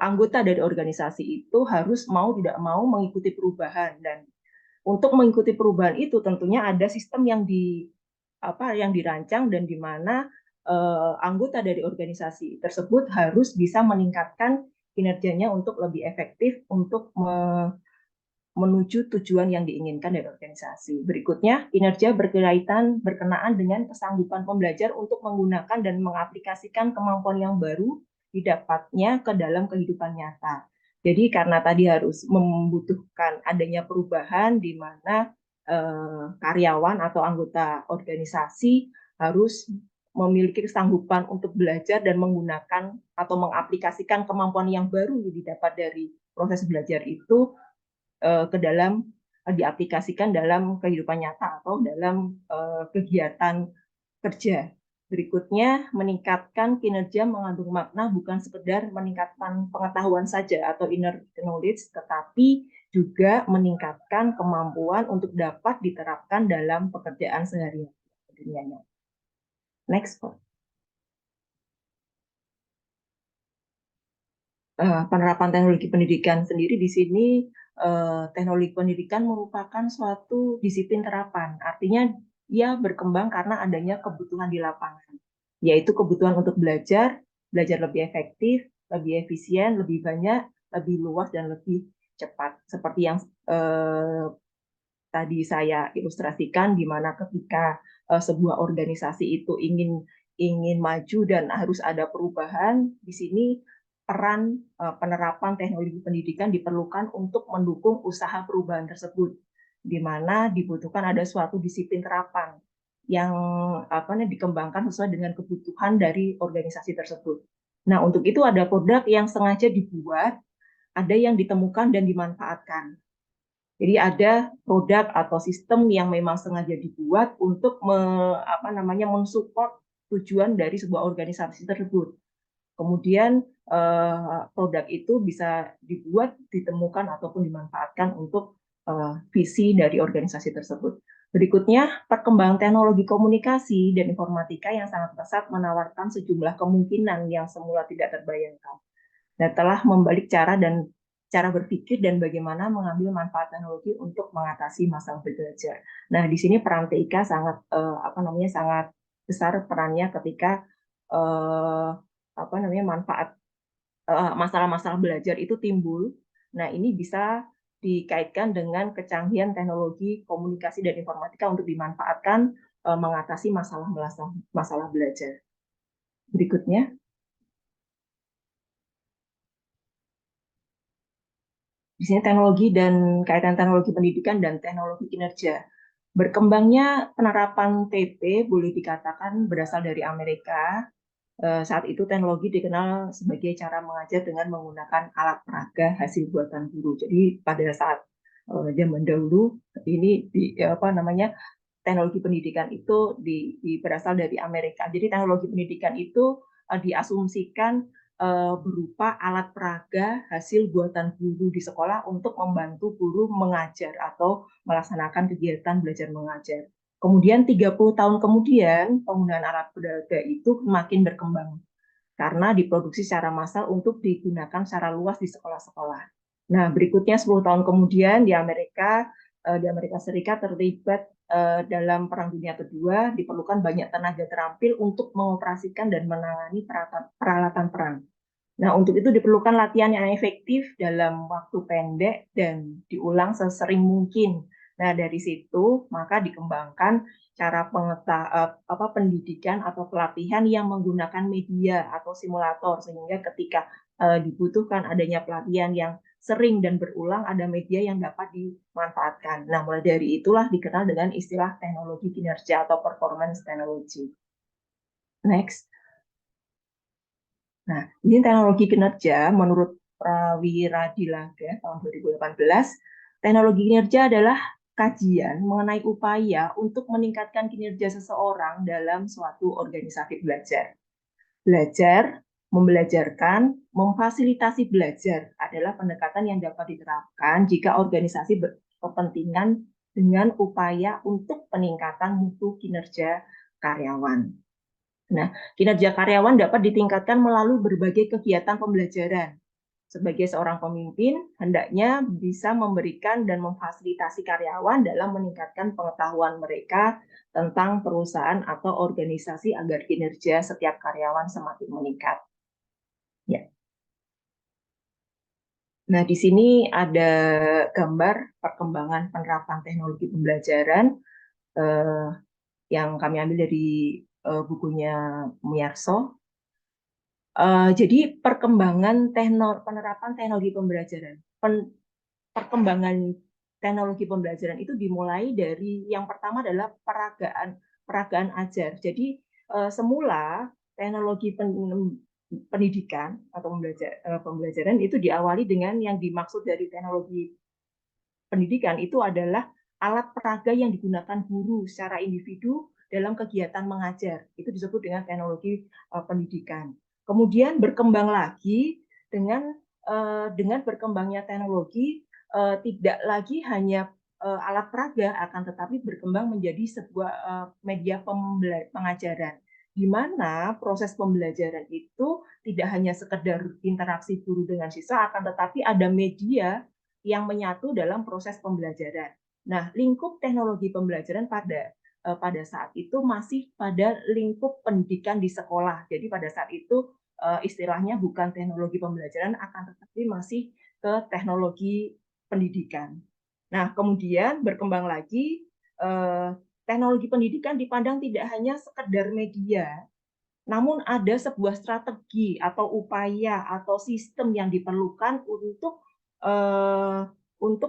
anggota dari organisasi itu harus mau tidak mau mengikuti perubahan, dan untuk mengikuti perubahan itu tentunya ada sistem yang dirancang dan di mana anggota dari organisasi tersebut harus bisa meningkatkan kinerjanya untuk lebih efektif untuk menuju tujuan yang diinginkan dari organisasi. Berikutnya, kinerja berkenaan dengan kesanggupan pembelajar untuk menggunakan dan mengaplikasikan kemampuan yang baru didapatnya ke dalam kehidupan nyata. Jadi karena tadi harus membutuhkan adanya perubahan di mana karyawan atau anggota organisasi harus memiliki kesanggupan untuk belajar dan menggunakan atau mengaplikasikan kemampuan yang baru yang didapat dari proses belajar itu diaplikasikan dalam kehidupan nyata atau dalam kegiatan kerja. Berikutnya, meningkatkan kinerja mengandung makna bukan sekedar meningkatkan pengetahuan saja atau inner knowledge, tetapi juga meningkatkan kemampuan untuk dapat diterapkan dalam pekerjaan sehari-hari. Next. Penerapan teknologi pendidikan sendiri di sini, teknologi pendidikan merupakan suatu disiplin terapan. Artinya dia berkembang karena adanya kebutuhan di lapangan, yaitu kebutuhan untuk belajar lebih efektif, lebih efisien, lebih banyak, lebih luas, dan lebih cepat. Seperti yang tadi saya ilustrasikan, di mana ketika sebuah organisasi itu ingin maju dan harus ada perubahan, di sini peran penerapan teknologi pendidikan diperlukan untuk mendukung usaha perubahan tersebut, di mana dibutuhkan ada suatu disiplin terapan yang dikembangkan sesuai dengan kebutuhan dari organisasi tersebut. Nah, untuk itu ada produk yang sengaja dibuat, ada yang ditemukan dan dimanfaatkan. Jadi ada produk atau sistem yang memang sengaja dibuat untuk mensupport tujuan dari sebuah organisasi tersebut. Kemudian produk itu bisa dibuat, ditemukan, ataupun dimanfaatkan untuk visi dari organisasi tersebut. Berikutnya, perkembangan teknologi komunikasi dan informatika yang sangat pesat menawarkan sejumlah kemungkinan yang semula tidak terbayangkan, dan telah membalik cara berpikir dan bagaimana mengambil manfaat teknologi untuk mengatasi masalah belajar. Nah, di sini peran TIK sangat sangat besar perannya ketika manfaat masalah-masalah belajar itu timbul. Nah, ini bisa dikaitkan dengan kecanggihan teknologi komunikasi dan informatika untuk dimanfaatkan mengatasi masalah belajar. Berikutnya. Di sini teknologi dan kaitan teknologi pendidikan dan teknologi kinerja. Berkembangnya penerapan TP boleh dikatakan berasal dari Amerika. Saat itu teknologi dikenal sebagai cara mengajar dengan menggunakan alat peraga hasil buatan guru. Jadi pada saat zaman dahulu ini teknologi pendidikan itu berasal dari Amerika. Jadi teknologi pendidikan itu diasumsikan berupa alat peraga hasil buatan guru di sekolah untuk membantu guru mengajar atau melaksanakan kegiatan belajar mengajar. Kemudian 30 tahun kemudian penggunaan alat peraga itu makin berkembang karena diproduksi secara massal untuk digunakan secara luas di sekolah-sekolah. Nah, berikutnya 10 tahun kemudian di Amerika Serikat terlibat dalam Perang Dunia Kedua, diperlukan banyak tenaga terampil untuk mengoperasikan dan menangani peralatan perang. Nah, untuk itu diperlukan latihan yang efektif dalam waktu pendek dan diulang sesering mungkin. Nah, dari situ maka dikembangkan cara pendidikan atau pelatihan yang menggunakan media atau simulator, sehingga ketika dibutuhkan adanya pelatihan yang sering dan berulang, ada media yang dapat dimanfaatkan. Nah, mulai dari itulah dikenal dengan istilah teknologi kinerja atau performance technology. Next. Nah, ini teknologi kinerja menurut Prawira Dilaga tahun 2018. Teknologi kinerja adalah kajian mengenai upaya untuk meningkatkan kinerja seseorang dalam suatu organisasi belajar. belajar, membelajarkan, memfasilitasi belajar adalah pendekatan yang dapat diterapkan jika organisasi berkepentingan dengan upaya untuk peningkatan mutu kinerja karyawan. Nah, kinerja karyawan dapat ditingkatkan melalui berbagai kegiatan pembelajaran. Sebagai seorang pemimpin, hendaknya bisa memberikan dan memfasilitasi karyawan dalam meningkatkan pengetahuan mereka tentang perusahaan atau organisasi agar kinerja setiap karyawan semakin meningkat. Ya. Nah, di sini ada gambar perkembangan penerapan teknologi pembelajaran yang kami ambil dari bukunya Muyarso. Jadi perkembangan penerapan teknologi pembelajaran, perkembangan teknologi pembelajaran itu dimulai dari yang pertama adalah peragaan ajar. Jadi semula teknologi pendidikan atau pembelajaran itu diawali dengan yang dimaksud dari teknologi pendidikan itu adalah alat peraga yang digunakan guru secara individu dalam kegiatan mengajar. Itu disebut dengan teknologi pendidikan. Kemudian berkembang lagi dengan berkembangnya teknologi tidak lagi hanya alat peraga, akan tetapi berkembang menjadi sebuah media pengajaran, di mana proses pembelajaran itu tidak hanya sekedar interaksi guru dengan siswa, akan tetapi ada media yang menyatu dalam proses pembelajaran. Nah, lingkup teknologi pembelajaran pada saat itu masih pada lingkup pendidikan di sekolah. Jadi pada saat itu istilahnya bukan teknologi pembelajaran, akan tetapi masih ke teknologi pendidikan. Nah, kemudian berkembang lagi teknologi pendidikan dipandang tidak hanya sekedar media, namun ada sebuah strategi atau upaya atau sistem yang diperlukan untuk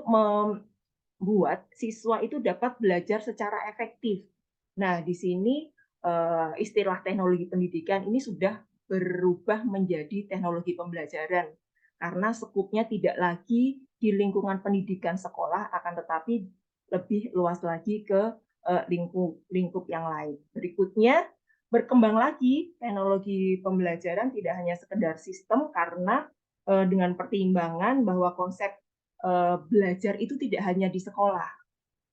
membuat siswa itu dapat belajar secara efektif. Nah, di sini istilah teknologi pendidikan ini sudah berubah menjadi teknologi pembelajaran karena skupnya tidak lagi di lingkungan pendidikan sekolah, akan tetapi lebih luas lagi ke lingkup yang lain. Berikutnya, berkembang lagi teknologi pembelajaran tidak hanya sekedar sistem, karena dengan pertimbangan bahwa konsep belajar itu tidak hanya di sekolah.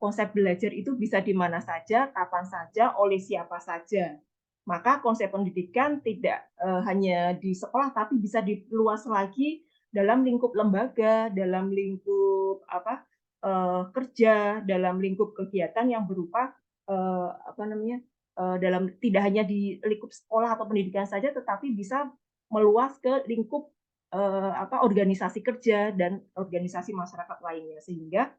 Konsep belajar itu bisa di mana saja, kapan saja, oleh siapa saja. Maka konsep pendidikan tidak hanya di sekolah, tapi bisa diluas lagi dalam lingkup lembaga, dalam lingkup kerja, dalam lingkup kegiatan yang berupa dalam tidak hanya di lingkup sekolah atau pendidikan saja, tetapi bisa meluas ke lingkup organisasi kerja dan organisasi masyarakat lainnya, sehingga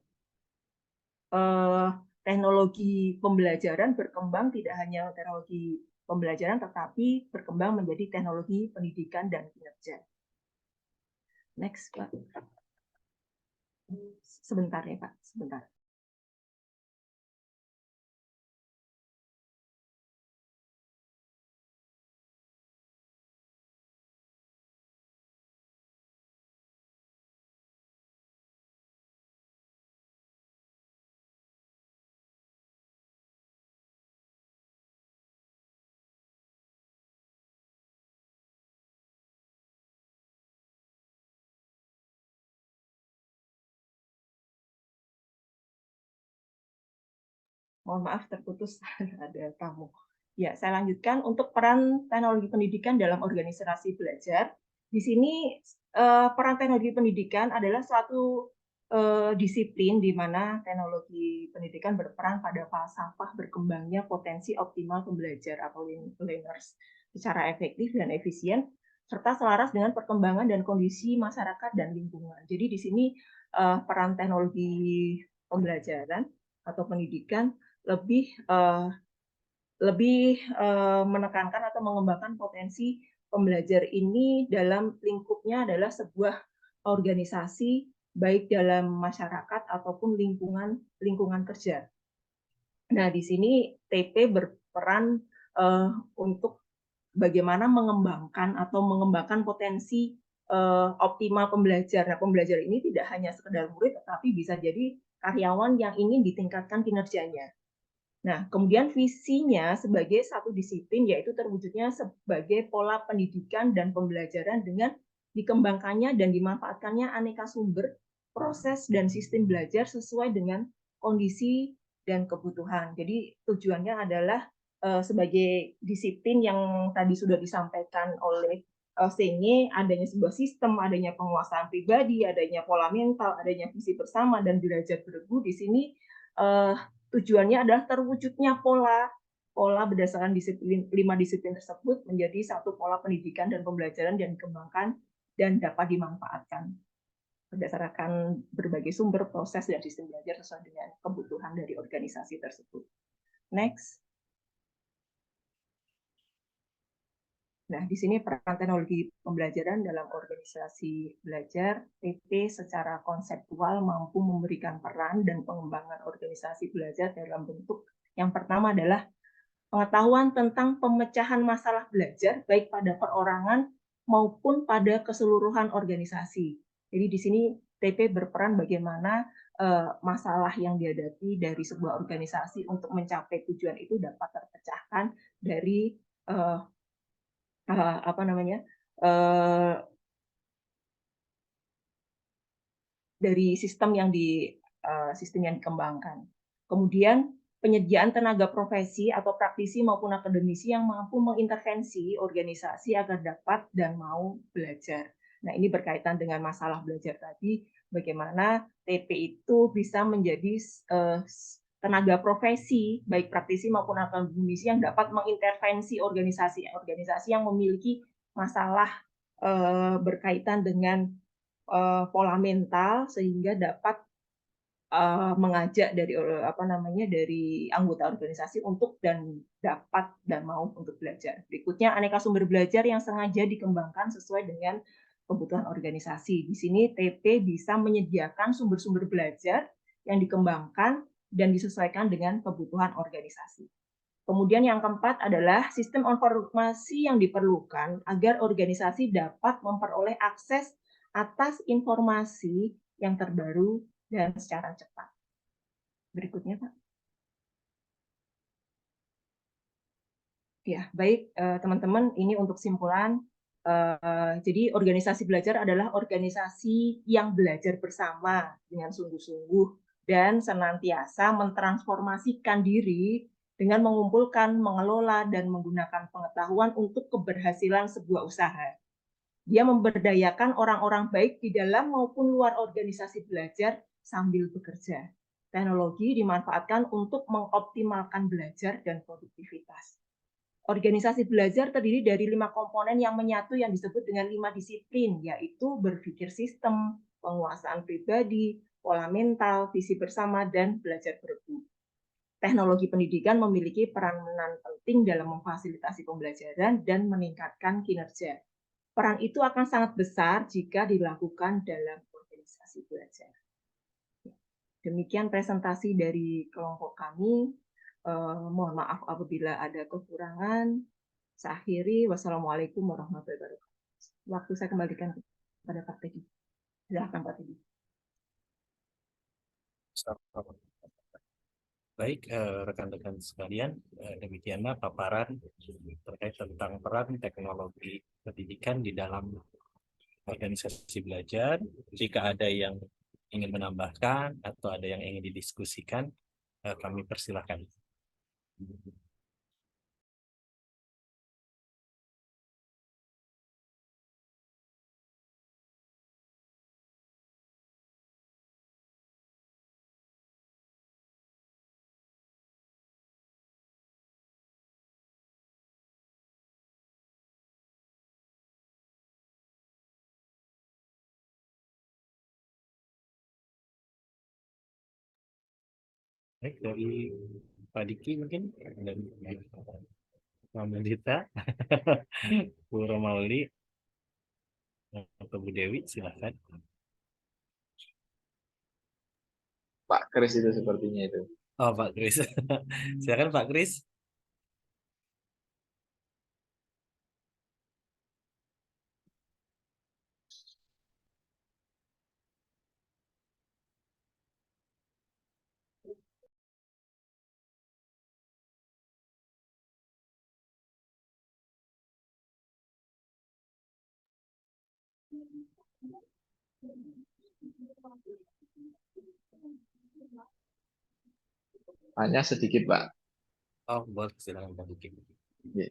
teknologi pembelajaran berkembang tidak hanya teknologi pembelajaran, tetapi berkembang menjadi teknologi pendidikan dan kinerja. Next, Pak. Sebentar ya, Pak. Sebentar. Mohon maaf terputus, ada tamu. Ya, saya lanjutkan untuk peran teknologi pendidikan dalam organisasi belajar. Di sini peran teknologi pendidikan adalah suatu disiplin di mana teknologi pendidikan berperan pada falsafah berkembangnya potensi optimal pembelajar atau learners secara efektif dan efisien, serta selaras dengan perkembangan dan kondisi masyarakat dan lingkungan. Jadi di sini peran teknologi pembelajaran atau pendidikan lebih menekankan atau mengembangkan potensi pembelajar ini dalam lingkupnya adalah sebuah organisasi, baik dalam masyarakat ataupun lingkungan kerja. Nah, di sini TP berperan untuk bagaimana mengembangkan potensi optimal pembelajar. Nah, pembelajar ini tidak hanya sekedar murid, tetapi bisa jadi karyawan yang ingin ditingkatkan kinerjanya. Nah, kemudian visinya sebagai satu disiplin yaitu terwujudnya sebagai pola pendidikan dan pembelajaran dengan dikembangkannya dan dimanfaatkannya aneka sumber, proses, dan sistem belajar sesuai dengan kondisi dan kebutuhan. Jadi tujuannya adalah sebagai disiplin yang tadi sudah disampaikan oleh Senye, adanya sebuah sistem, adanya penguasaan pribadi, adanya pola mental, adanya visi bersama, dan belajar bergu di sini tujuannya adalah terwujudnya pola berdasarkan disiplin 5 disiplin tersebut menjadi satu pola pendidikan dan pembelajaran yang dikembangkan dan dapat dimanfaatkan berdasarkan berbagai sumber, proses, dan sistem belajar sesuai dengan kebutuhan dari organisasi tersebut. Next. Nah, di sini peran teknologi pembelajaran dalam organisasi belajar, TP secara konseptual mampu memberikan peran dan pengembangan organisasi belajar dalam bentuk yang pertama adalah pengetahuan tentang pemecahan masalah belajar baik pada perorangan maupun pada keseluruhan organisasi. Jadi di sini TP berperan bagaimana masalah yang dihadapi dari sebuah organisasi untuk mencapai tujuan itu dapat terpecahkan dari dari sistem yang dikembangkan. Kemudian penyediaan tenaga profesi atau praktisi maupun akademisi yang mampu mengintervensi organisasi agar dapat dan mau belajar. Nah, ini berkaitan dengan masalah belajar tadi, bagaimana TP itu bisa menjadi tenaga profesi, baik praktisi maupun akademisi yang dapat mengintervensi organisasi-organisasi yang memiliki masalah berkaitan dengan pola mental sehingga dapat mengajak dari anggota organisasi untuk dan dapat dan mau untuk belajar. Berikutnya aneka sumber belajar yang sengaja dikembangkan sesuai dengan kebutuhan organisasi. Di sini TP bisa menyediakan sumber-sumber belajar yang dikembangkan dan disesuaikan dengan kebutuhan organisasi. Kemudian yang keempat adalah sistem informasi yang diperlukan agar organisasi dapat memperoleh akses atas informasi yang terbaru dan secara cepat. Berikutnya, Pak. Ya, baik teman-teman, ini untuk simpulan. Jadi organisasi belajar adalah organisasi yang belajar bersama dengan sungguh-sungguh dan senantiasa mentransformasikan diri dengan mengumpulkan, mengelola, dan menggunakan pengetahuan untuk keberhasilan sebuah usaha. Dia memberdayakan orang-orang baik di dalam maupun luar organisasi belajar sambil bekerja. Teknologi dimanfaatkan untuk mengoptimalkan belajar dan produktivitas. Organisasi belajar terdiri dari 5 komponen yang menyatu yang disebut dengan 5 disiplin, yaitu berpikir sistem, penguasaan pribadi, pola mental, visi bersama, dan belajar bergu. Teknologi pendidikan memiliki peranan penting dalam memfasilitasi pembelajaran dan meningkatkan kinerja. Peran itu akan sangat besar jika dilakukan dalam organisasi belajar. Demikian presentasi dari kelompok kami. Mohon maaf apabila ada kekurangan. Saya akhiri. Wassalamualaikum warahmatullahi wabarakatuh. Waktu saya kembalikan kepada Pak Teddy. Silakan Pak Teddy. Baik, rekan-rekan sekalian, demikianlah paparan terkait tentang peran teknologi pendidikan di dalam organisasi belajar. Jika ada yang ingin menambahkan atau ada yang ingin didiskusikan, kami persilahkan. Baik, dari Pak Diki mungkin, dan Mbak Melita, Bu Romauli, atau Bu Dewi, silahkan. Pak Kris itu sepertinya itu. Oh, Pak Kris. Silakan Pak Kris. Hanya sedikit, Pak. Oh, boleh silakan Pak Diki. Ya,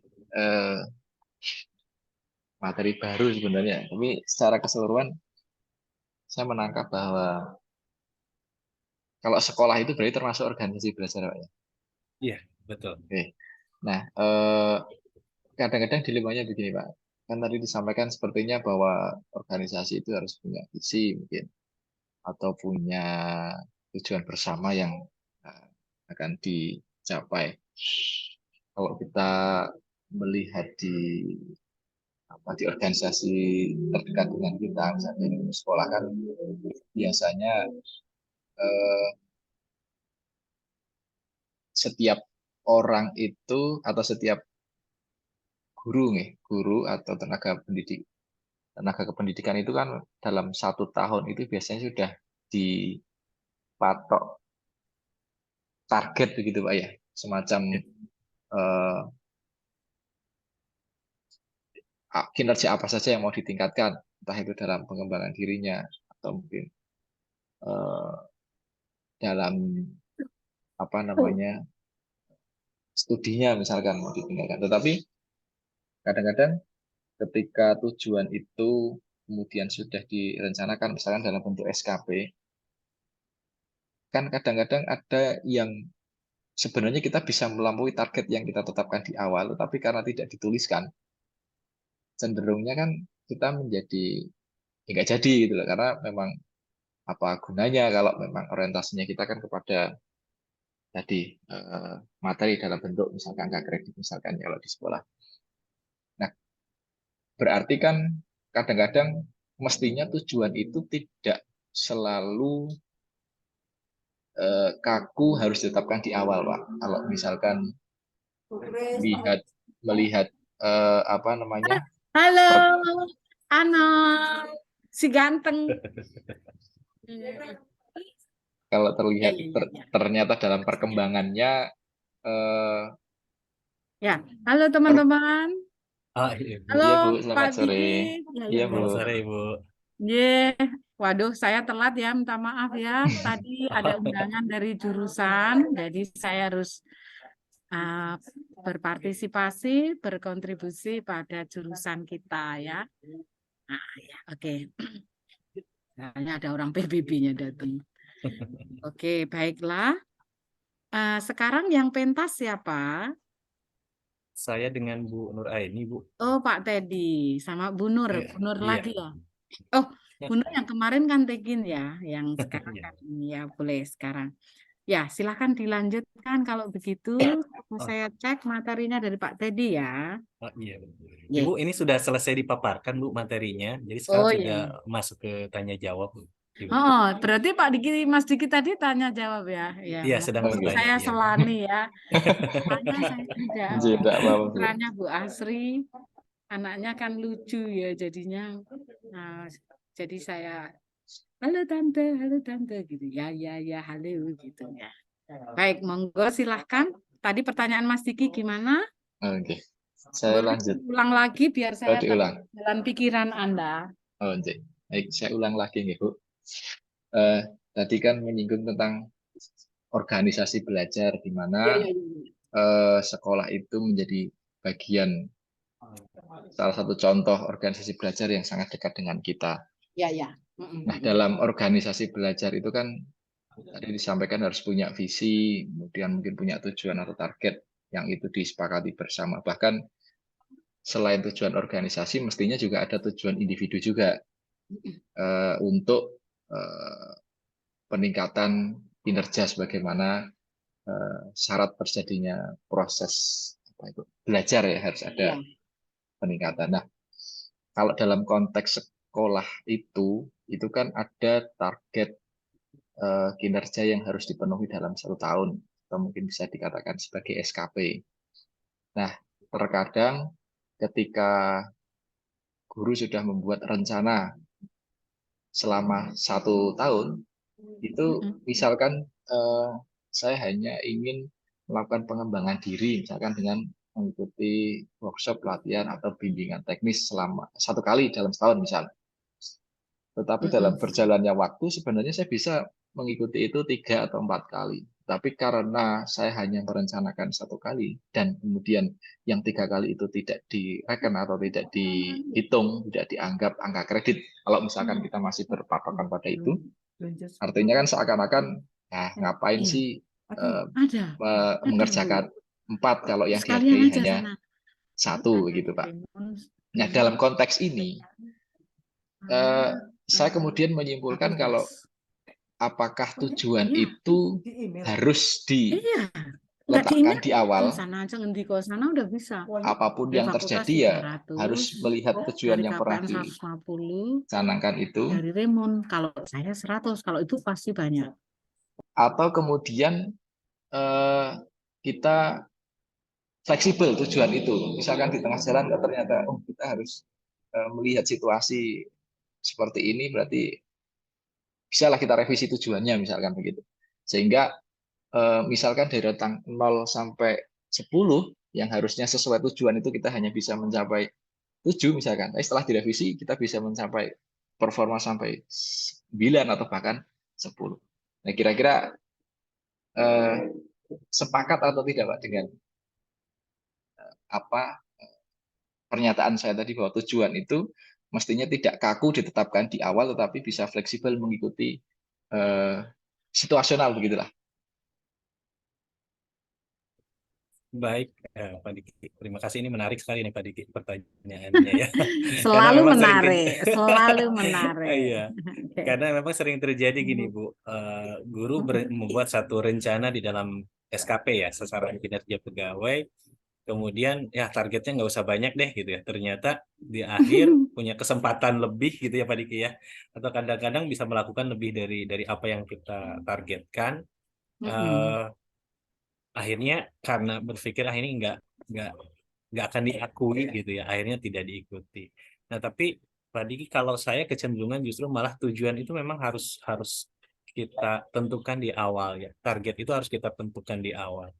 materi baru sebenarnya, tapi secara keseluruhan saya menangkap bahwa kalau sekolah itu berarti termasuk organisasi belajar, Pak, ya. Iya, betul. Oke. Nah, kadang-kadang dilemanya begini, Pak. Kan tadi disampaikan sepertinya bahwa organisasi itu harus punya visi mungkin, atau punya tujuan bersama yang akan dicapai. Kalau kita melihat di organisasi terdekat dengan kita, misalnya di sekolah kan biasanya eh, setiap orang itu atau setiap guru atau tenaga kependidikan itu kan dalam 1 tahun itu biasanya sudah dipatok target begitu, Pak, ya, semacam Ya. eh, kinerja apa saja yang mau ditingkatkan, entah itu dalam pengembangan dirinya atau mungkin eh, dalam apa namanya studinya misalkan mau ditingkatkan. Tetapi kadang-kadang ketika tujuan itu kemudian sudah direncanakan misalkan dalam bentuk SKP, kan kadang-kadang ada yang sebenarnya kita bisa melampaui target yang kita tetapkan di awal, tetapi karena tidak dituliskan, cenderungnya kan kita menjadi nggak jadi gitu loh, karena memang apa gunanya kalau memang orientasinya kita kan kepada tadi materi dalam bentuk misalkan angka kredit misalkan kalau di sekolah. Nah, berarti kan kadang-kadang mestinya tujuan itu tidak selalu kaku harus ditetapkan di awal, Pak. Kalau misalkan melihat apa namanya Halo, per- Ano, si ganteng. kalau Ya, terlihat ya, ya, ya. ternyata dalam perkembangannya Ya, halo per- teman-teman. Ah, iya, Bu. Halo iya, Bu, Pak selamat sore. Diki. Ya, ya, Iya, ya. Bu. Selamat sore, Ibu. Ye, waduh, saya telat ya, minta maaf ya. Tadi ada undangan dari jurusan, jadi saya harus uh, berpartisipasi, berkontribusi pada jurusan kita ya. Nah, ya, oke. Kayaknya ada orang PBB-nya datang. Oke, baiklah. Sekarang yang pentas siapa? Saya dengan Bu Nur Aini, Bu. Oh, Pak Teddy sama Bu Nur. Bu Nur Iya. lagi ya? Oh, Bu Nur yang kemarin kan Tegin ya, yang sekarang Iya. kan ya boleh sekarang. Ya, silahkan dilanjutkan kalau begitu. Oh, Saya cek materinya dari Pak Teddy ya. oh, iya. Ye. Ibu, ini sudah selesai dipaparkan, Bu, materinya. Jadi sekarang Oh sudah iya. masuk ke tanya jawab, Bu. Ibu. Oh, berarti Pak Diki, Mas Diki tadi tanya jawab ya. Ya, Iya, mohon sedang Oke. bertanya. saya Iya. selani ya. Soalnya saya tidak. Tidak apa-apa, Bu. Perannya Bu Asri, anaknya kan lucu ya jadinya. Nah, jadi saya halo tante gitu. Ya, ya, ya, halo gitu ya. Baik, monggo silahkan. Tadi pertanyaan Mas Diki gimana? Oke. Saya Boleh lanjut. ulang lagi biar saya tahu Diulang. jalan pikiran Anda. Oh, oke. Baik, saya ulang lagi nih, Bu. Tadi kan menyinggung tentang organisasi belajar di Ya, mana ya, ya. sekolah itu menjadi bagian salah satu contoh organisasi belajar yang sangat dekat dengan kita. Ya, ya. Nah, dalam organisasi belajar itu kan tadi disampaikan harus punya visi, kemudian mungkin punya tujuan atau target yang itu disepakati bersama. Bahkan selain tujuan organisasi, mestinya juga ada tujuan individu juga untuk peningkatan kinerja sebagaimana syarat terjadinya proses belajar ya harus ada peningkatan. Nah, kalau dalam konteks sekolah itu kan ada target kinerja yang harus dipenuhi dalam 1 tahun atau mungkin bisa dikatakan sebagai SKP. Nah, terkadang ketika guru sudah membuat rencana selama 1 tahun, itu misalkan saya hanya ingin melakukan pengembangan diri, misalkan dengan mengikuti workshop pelatihan atau bimbingan teknis selama 1 kali dalam setahun misalnya. Tetapi dalam berjalannya waktu sebenarnya saya bisa mengikuti itu 3 atau 4 kali. Tapi karena saya hanya merencanakan 1 kali dan kemudian yang 3 kali itu tidak direken atau tidak dihitung, tidak dianggap angka kredit. Kalau misalkan kita masih berpatokan pada itu, artinya kan seakan-akan, nah ngapain Iya. sih Ada, Bu. mengerjakan 4 kalau yang Sekalian dihargai aja hanya sana. 1 Ada gitu, di Pak. Primun. Nah, dalam konteks ini, saya kemudian menyimpulkan kalau apakah tujuan Iya. itu harus Iya. Nggak diletakkan di diingat awal, sana aja ngendi ke sana udah bisa. apapun Dari yang fakultas terjadi ya 300, harus melihat tujuan dari yang pernah KPN 150, dicanangkan itu, dari Remon. Kalau saya 100, kalau itu pasti banyak. atau kemudian kita fleksibel tujuan itu. Misalkan di tengah jalan ternyata kita harus melihat situasi seperti ini, berarti bisalah kita revisi tujuannya misalkan begitu. Sehingga misalkan dari rentang 0 sampai 10 yang harusnya sesuai tujuan itu kita hanya bisa mencapai 7 misalkan. Tapi setelah direvisi kita bisa mencapai performa sampai 9 atau bahkan 10. Nah, kira-kira sepakat atau tidak Pak dengan apa pernyataan saya tadi bahwa tujuan itu mestinya tidak kaku ditetapkan di awal tetapi bisa fleksibel mengikuti situasional begitulah. Baik, Pak Diki. Terima kasih, ini menarik sekali nih Pak Diki pertanyaannya ya. Karena Selalu memang menarik, selalu menarik. Iya, karena memang sering terjadi gini Bu, guru membuat satu rencana di dalam SKP ya, sasaran kinerja pegawai, kemudian ya targetnya nggak usah banyak deh gitu ya. Ternyata di akhir punya kesempatan lebih gitu ya Pak Diki ya, atau kadang-kadang bisa melakukan lebih dari apa yang kita targetkan. Akhirnya karena berpikir ini nggak akan diakui gitu ya, akhirnya tidak diikuti. Nah tapi Pak Diki, kalau saya kecenderungan justru malah tujuan itu memang harus kita tentukan di awal ya, target itu harus kita tentukan di awal.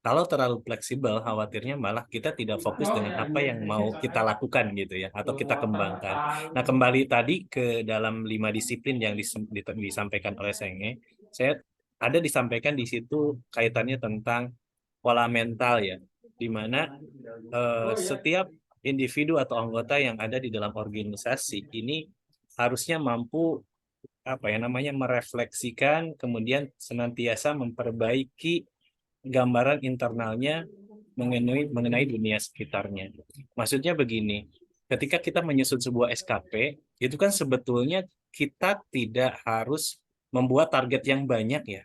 Kalau terlalu fleksibel, khawatirnya malah kita tidak fokus dengan apa yang mau kita lakukan gitu ya, atau kita kembangkan. Nah kembali tadi ke dalam 5 disiplin yang disampaikan oleh Senge, saya ada disampaikan di situ kaitannya tentang pola mental ya, di mana setiap individu atau anggota yang ada di dalam organisasi ini harusnya mampu merefleksikan, kemudian senantiasa memperbaiki gambaran internalnya mengenai dunia sekitarnya. Maksudnya begini, ketika kita menyusun sebuah SKP, itu kan sebetulnya kita tidak harus membuat target yang banyak ya,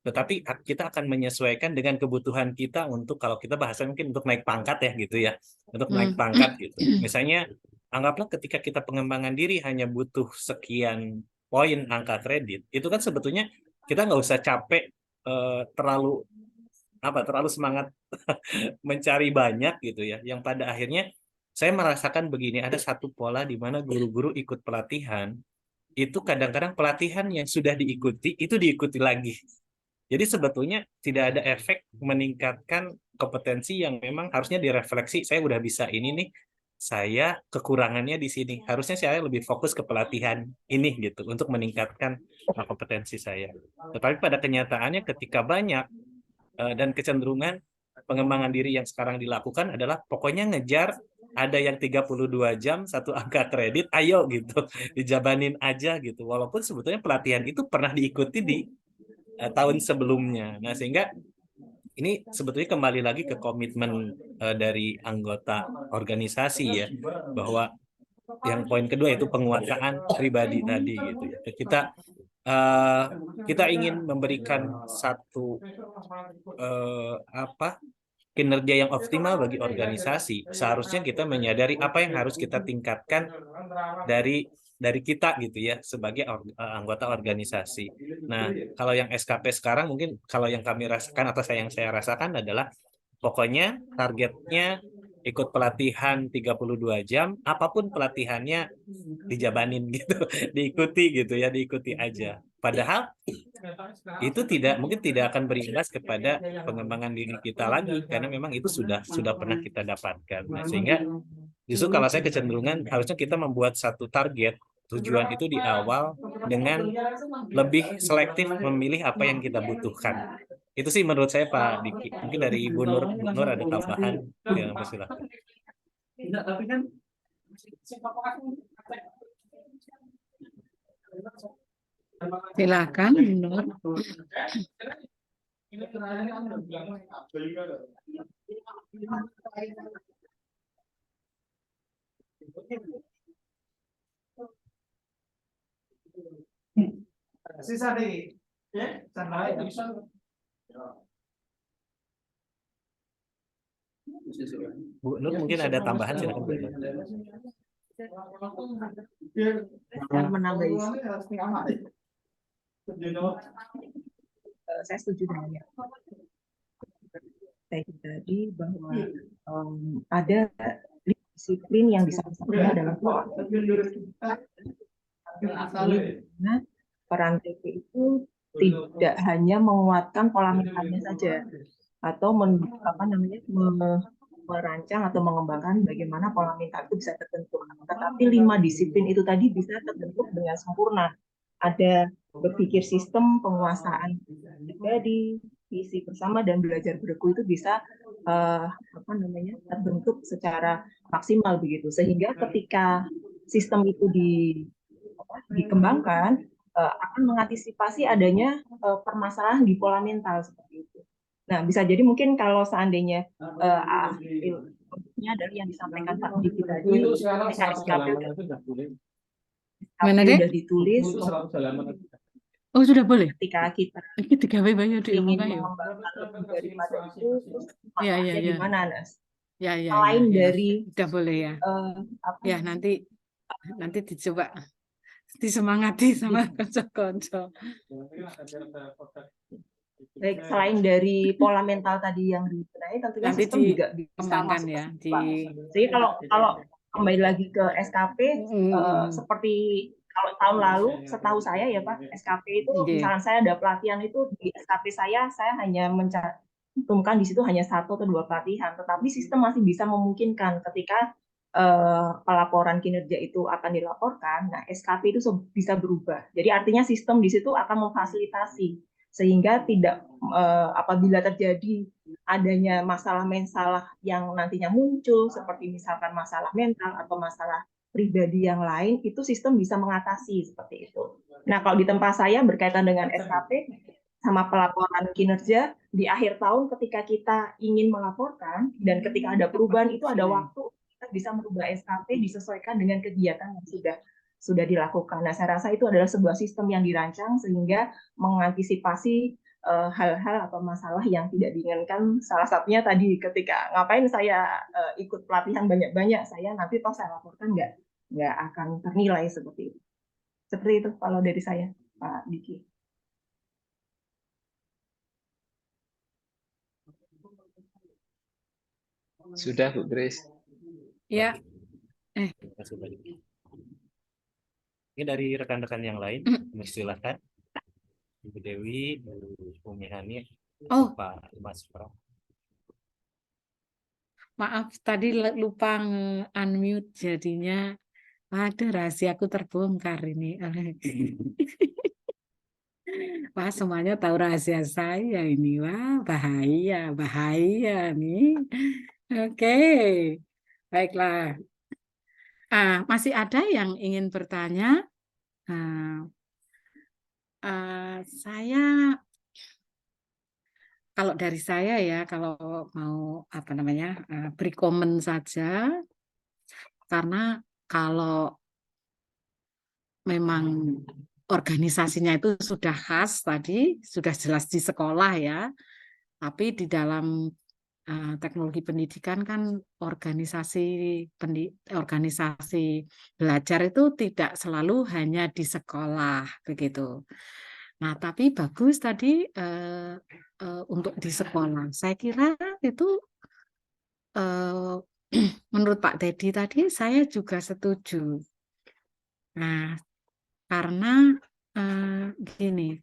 tetapi kita akan menyesuaikan dengan kebutuhan kita untuk, kalau kita bahasa mungkin untuk naik pangkat ya gitu ya, untuk naik pangkat gitu. Misalnya, anggaplah ketika kita pengembangan diri hanya butuh sekian poin angka kredit, itu kan sebetulnya kita nggak usah capek terlalu semangat mencari banyak gitu ya, yang pada akhirnya saya merasakan begini, ada satu pola di mana guru-guru ikut pelatihan, itu kadang-kadang pelatihan yang sudah diikuti, itu diikuti lagi. Jadi sebetulnya tidak ada efek meningkatkan kompetensi yang memang harusnya direfleksi, saya udah bisa ini nih, saya kekurangannya di sini. Harusnya saya lebih fokus ke pelatihan ini gitu, untuk meningkatkan kompetensi saya. Tetapi pada kenyataannya ketika banyak dan kecenderungan pengembangan diri yang sekarang dilakukan adalah pokoknya ngejar ada yang 32 jam satu angka kredit, ayo gitu, dijabanin aja gitu. Walaupun sebetulnya pelatihan itu pernah diikuti di tahun sebelumnya. Nah, sehingga ini sebetulnya kembali lagi ke komitmen dari anggota organisasi ya, bahwa yang poin kedua itu penguasaan pribadi tadi gitu ya. Kita ingin memberikan satu kinerja yang optimal bagi organisasi. Seharusnya kita menyadari apa yang harus kita tingkatkan dari kita gitu ya, sebagai anggota organisasi. Nah, kalau yang SKP sekarang mungkin kalau yang kami rasakan atau yang saya rasakan adalah pokoknya targetnya ikut pelatihan 32 jam, apapun pelatihannya dijabanin gitu, diikuti aja. Padahal itu mungkin tidak akan berimbas kepada pengembangan diri kita lagi, karena memang itu sudah pernah kita dapatkan. Nah, sehingga justru kalau saya kecenderungan harusnya kita membuat satu target tujuan itu di awal dengan lebih selektif memilih apa yang kita butuhkan. Itu sih menurut saya Pak Diki. Mungkin dari Ibu Nur, Bu Nur ada tambahan? Ya, persilakan. Silakan, Nur. Sisa deh, ya, sana bisa. Bu Nur mungkin ada tambahan, silakan Bu Nur. Menambah isi. Saya setuju dengan yang saya tadi bahwa ada disiplin yang disampaikan dalam karena peran TP itu tidak hanya menguatkan pola mentalnya saja atau merancang atau mengembangkan bagaimana pola mental itu bisa terbentuk, tetapi 5 disiplin itu tadi bisa terbentuk dengan sempurna. Ada berpikir sistem, penguasaan pribadi, visi bersama, dan belajar bergu itu bisa terbentuk secara maksimal begitu, sehingga ketika sistem itu dikembangkan akan mengantisipasi adanya permasalahan di pola mental seperti itu. Nah, bisa jadi mungkin kalau seandainya dari yang disampaikan Pak Diki tadi, SKP sudah ditulis. Oh, sudah boleh. Ketika kita ingin mengembangkan lebih daripada itu, terus ya. di mana, Nas? Ya. Selain dari sudah boleh ya. Ya, nanti dicoba disemangati sama konco-konco. Baik, selain dari pola mental tadi yang dibenahi, tentunya nanti sistem juga bisa dikembangkan masuk ya. Jadi kalau kembali lagi ke SKP, seperti kalau tahun lalu, setahu saya ya Pak, SKP itu misalnya saya ada pelatihan itu di SKP saya hanya mencantumkan di situ hanya 1 atau 2 pelatihan, tetapi sistem masih bisa memungkinkan ketika pelaporan kinerja itu akan dilaporkan, nah SKP itu bisa berubah. Jadi artinya sistem di situ akan memfasilitasi sehingga tidak apabila terjadi adanya masalah-masalah yang nantinya muncul seperti misalkan masalah mental atau masalah pribadi yang lain, itu sistem bisa mengatasi seperti itu. Nah, kalau di tempat saya berkaitan dengan SKP sama pelaporan kinerja di akhir tahun ketika kita ingin melaporkan dan ketika ada perubahan itu ada waktu kita bisa merubah SKP disesuaikan dengan kegiatan yang sudah dilakukan. Nah, saya rasa itu adalah sebuah sistem yang dirancang sehingga mengantisipasi hal-hal atau masalah yang tidak diinginkan. Salah satunya tadi ketika ngapain saya ikut pelatihan banyak-banyak, saya nanti toh saya laporkan nggak akan ternilai seperti itu. Seperti itu kalau dari saya, Pak Diki. Sudah, Bu Grace. Ya. Terima kasih banyak. Ini dari rekan-rekan yang lain, silakan. Ibu Dewi, Umi Hani, Pak Mas Pram. Maaf, tadi lupa unmute jadinya. Ada rahasiaku terbongkar ini. Wah, semuanya tahu rahasia saya ini. Wah, bahaya nih. Oke, baiklah. Masih ada yang ingin bertanya? Kalau dari saya ya, kalau mau beri komen saja, karena kalau memang organisasinya itu sudah khas tadi, sudah jelas di sekolah ya, tapi di dalam teknologi pendidikan kan organisasi belajar itu tidak selalu hanya di sekolah begitu. Nah, tapi bagus tadi untuk di sekolah. Saya kira itu menurut Pak Dedi tadi saya juga setuju. Nah, karena gini,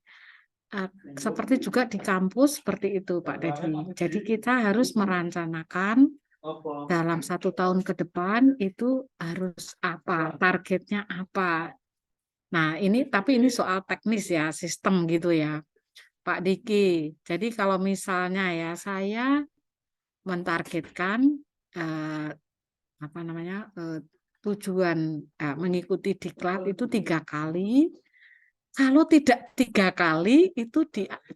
seperti juga di kampus seperti itu Pak Dedi. Jadi kita harus merencanakan dalam 1 tahun ke depan itu harus apa, targetnya apa. Nah, tapi ini soal teknis ya, sistem gitu ya, Pak Diki. Jadi kalau misalnya ya saya mentargetkan tujuan mengikuti diklat itu 3 kali. Kalau tidak 3 kali itu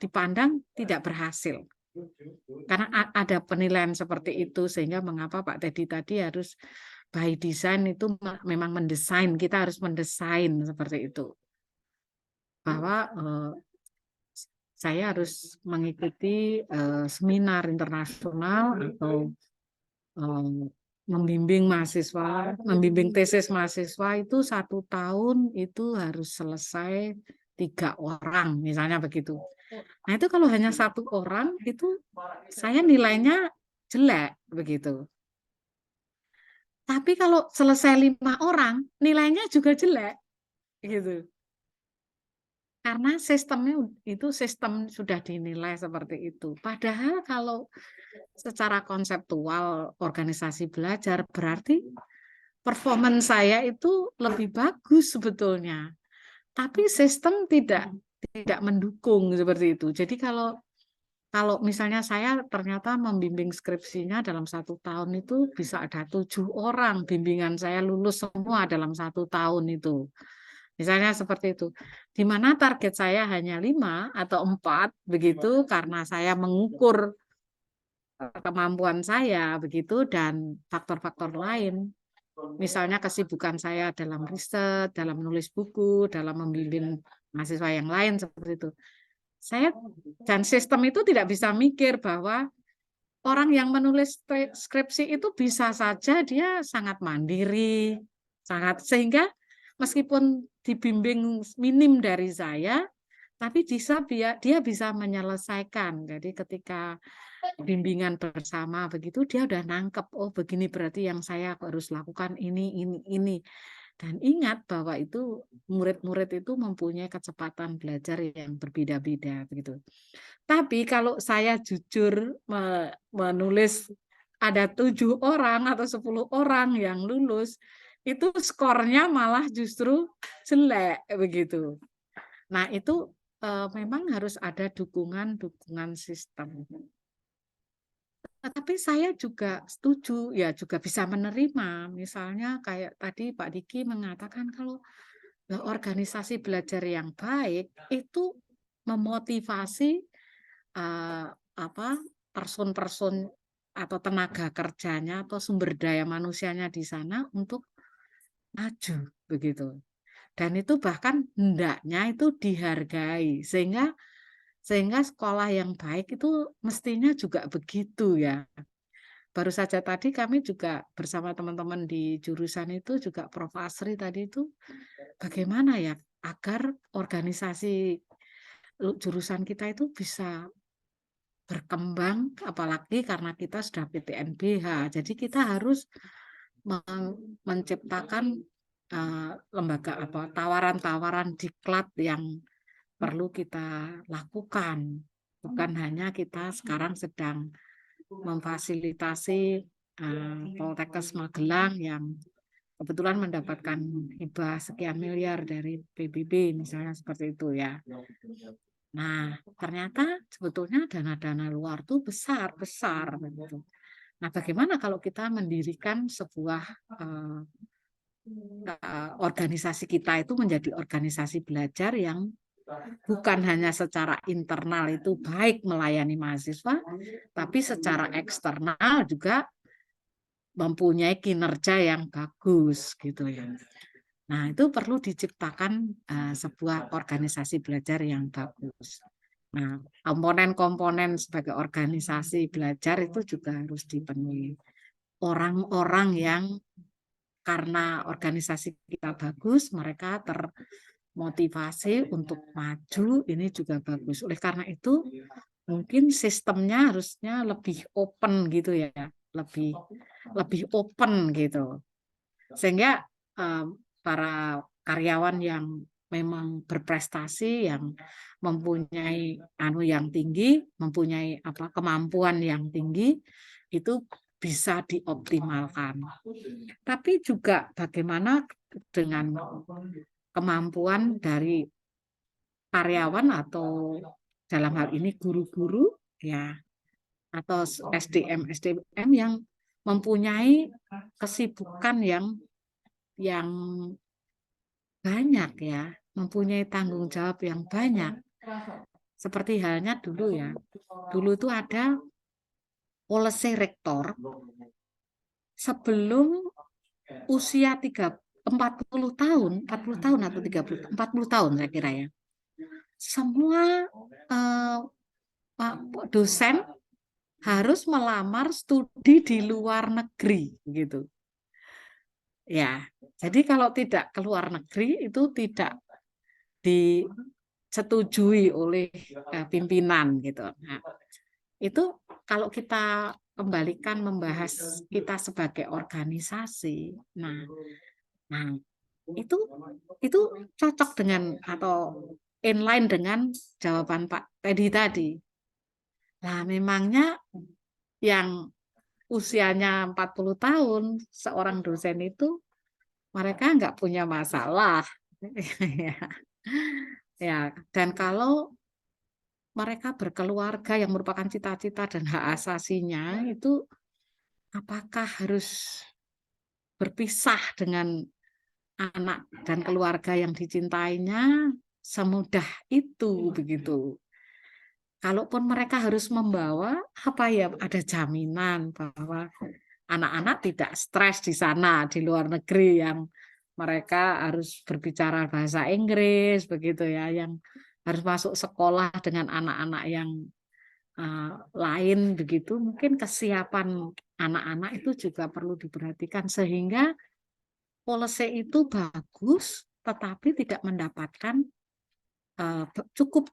dipandang tidak berhasil. Karena ada penilaian seperti itu, sehingga mengapa Pak Teddy tadi harus by design itu memang mendesain, kita harus mendesain seperti itu. Bahwa saya harus mengikuti seminar internasional atau membimbing mahasiswa, membimbing tesis mahasiswa itu 1 tahun itu harus selesai 3 orang, misalnya begitu. Nah itu kalau hanya 1 orang itu saya nilainya jelek begitu. Tapi kalau selesai 5 orang nilainya juga jelek gitu. Karena sistemnya itu sistem sudah dinilai seperti itu. Padahal kalau secara konseptual organisasi belajar berarti performance saya itu lebih bagus sebetulnya. Tapi sistem tidak mendukung seperti itu. Jadi kalau misalnya saya ternyata membimbing skripsinya dalam 1 tahun itu bisa ada 7 orang bimbingan saya lulus semua dalam 1 tahun itu. Misalnya seperti itu. Di mana target saya hanya 5 atau 4 begitu karena saya mengukur kemampuan saya begitu dan faktor-faktor lain. Misalnya kesibukan saya dalam riset, dalam menulis buku, dalam membimbing mahasiswa yang lain seperti itu. Saya dan sistem itu tidak bisa mikir bahwa orang yang menulis skripsi itu bisa saja dia sangat mandiri, sehingga meskipun dibimbing minim dari saya, tapi dia bisa menyelesaikan. Jadi ketika bimbingan bersama begitu dia udah nangkep, oh begini berarti yang saya harus lakukan ini. Dan ingat bahwa itu murid-murid itu mempunyai kecepatan belajar yang berbeda-beda begitu. Tapi kalau saya jujur menulis ada 7 orang atau 10 orang yang lulus, itu skornya malah justru jelek begitu. Nah, itu memang harus ada dukungan sistem. Tapi saya juga setuju, ya juga bisa menerima. Misalnya kayak tadi Pak Diki mengatakan kalau organisasi belajar yang baik itu memotivasi person-person atau tenaga kerjanya atau sumber daya manusianya di sana untuk maju begitu. Dan itu bahkan hendaknya itu dihargai sehingga sekolah yang baik itu mestinya juga begitu ya. Baru saja tadi kami juga bersama teman-teman di jurusan itu juga Prof. Asri tadi itu bagaimana ya agar organisasi jurusan kita itu bisa berkembang, apalagi karena kita sudah PTNBH. Jadi kita harus menciptakan lembaga tawaran-tawaran diklat yang perlu kita lakukan. Bukan hanya kita sekarang sedang memfasilitasi Poltekkes Magelang yang kebetulan mendapatkan hibah sekian miliar dari PBB misalnya seperti itu ya. Nah, ternyata sebetulnya dana-dana luar tuh besar begitu. Nah, bagaimana kalau kita mendirikan sebuah organisasi kita itu menjadi organisasi belajar yang bukan hanya secara internal itu baik melayani mahasiswa, tapi secara eksternal juga mempunyai kinerja yang bagus gitu ya. Nah, itu perlu diciptakan sebuah organisasi belajar yang bagus. Nah, komponen-komponen sebagai organisasi belajar itu juga harus dipenuhi. Orang-orang yang karena organisasi kita bagus, mereka termotivasi untuk maju, ini juga bagus. Oleh karena itu, mungkin sistemnya harusnya lebih open gitu ya, lebih open gitu. Sehingga para karyawan yang memang berprestasi, yang mempunyai yang tinggi, mempunyai kemampuan yang tinggi, itu bisa dioptimalkan. Tapi juga bagaimana dengan kemampuan dari karyawan atau dalam hal ini guru-guru ya, atau SDM yang mempunyai kesibukan yang banyak ya, mempunyai tanggung jawab yang banyak. Seperti halnya dulu ya, dulu itu ada policy rektor sebelum usia 40 tahun atau 40 tahun saya kira ya. Semua dosen harus melamar studi di luar negeri gitu. Ya, jadi kalau tidak ke luar negeri itu tidak disetujui oleh pimpinan gitu. Nah, itu kalau kita kembalikan membahas kita sebagai organisasi, nah itu cocok dengan atau inline dengan jawaban Pak Teddy tadi. Nah, memangnya yang usianya 40 tahun, seorang dosen itu mereka nggak punya masalah. Ya, dan kalau mereka berkeluarga yang merupakan cita-cita dan hak asasinya, itu apakah harus berpisah dengan anak dan keluarga yang dicintainya semudah itu begitu. Kalaupun mereka harus membawa apa ya, ada jaminan bahwa anak-anak tidak stres di sana di luar negeri yang mereka harus berbicara bahasa Inggris begitu ya, yang harus masuk sekolah dengan anak-anak yang lain begitu. Mungkin kesiapan anak-anak itu juga perlu diperhatikan sehingga policy itu bagus tetapi tidak mendapatkan cukup,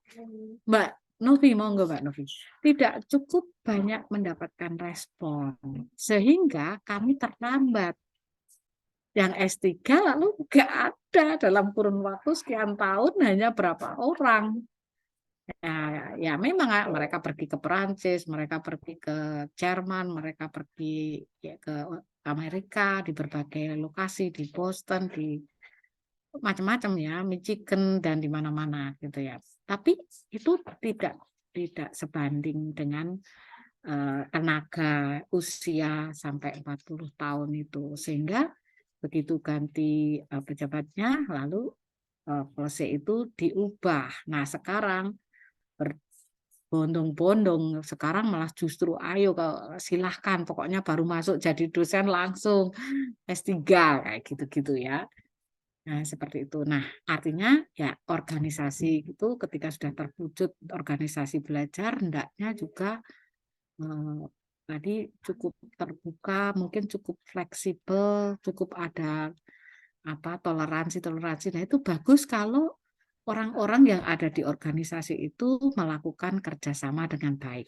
Mbak Novi, monggo Mbak Novi, tidak cukup banyak mendapatkan respon sehingga kami terlambat. Yang S3 lalu nggak ada dalam kurun waktu sekian tahun, hanya berapa orang. Ya memang mereka pergi ke Perancis, mereka pergi ke Jerman, mereka pergi ya, ke Amerika, di berbagai lokasi, di Boston, di macam-macam ya, Michigan dan di mana-mana gitu ya. Tapi itu tidak sebanding dengan tenaga usia sampai 40 tahun itu, sehingga begitu ganti pejabatnya lalu policy itu diubah. Nah, sekarang berbondong-bondong, sekarang malah justru ayo silahkan, pokoknya baru masuk jadi dosen langsung S3 kayak gitu-gitu ya. Nah, seperti itu. Nah, artinya ya organisasi itu ketika sudah terwujud organisasi belajar, hendaknya juga tadi cukup terbuka, mungkin cukup fleksibel, cukup ada toleransi. Nah, itu bagus kalau orang-orang yang ada di organisasi itu melakukan kerjasama dengan baik.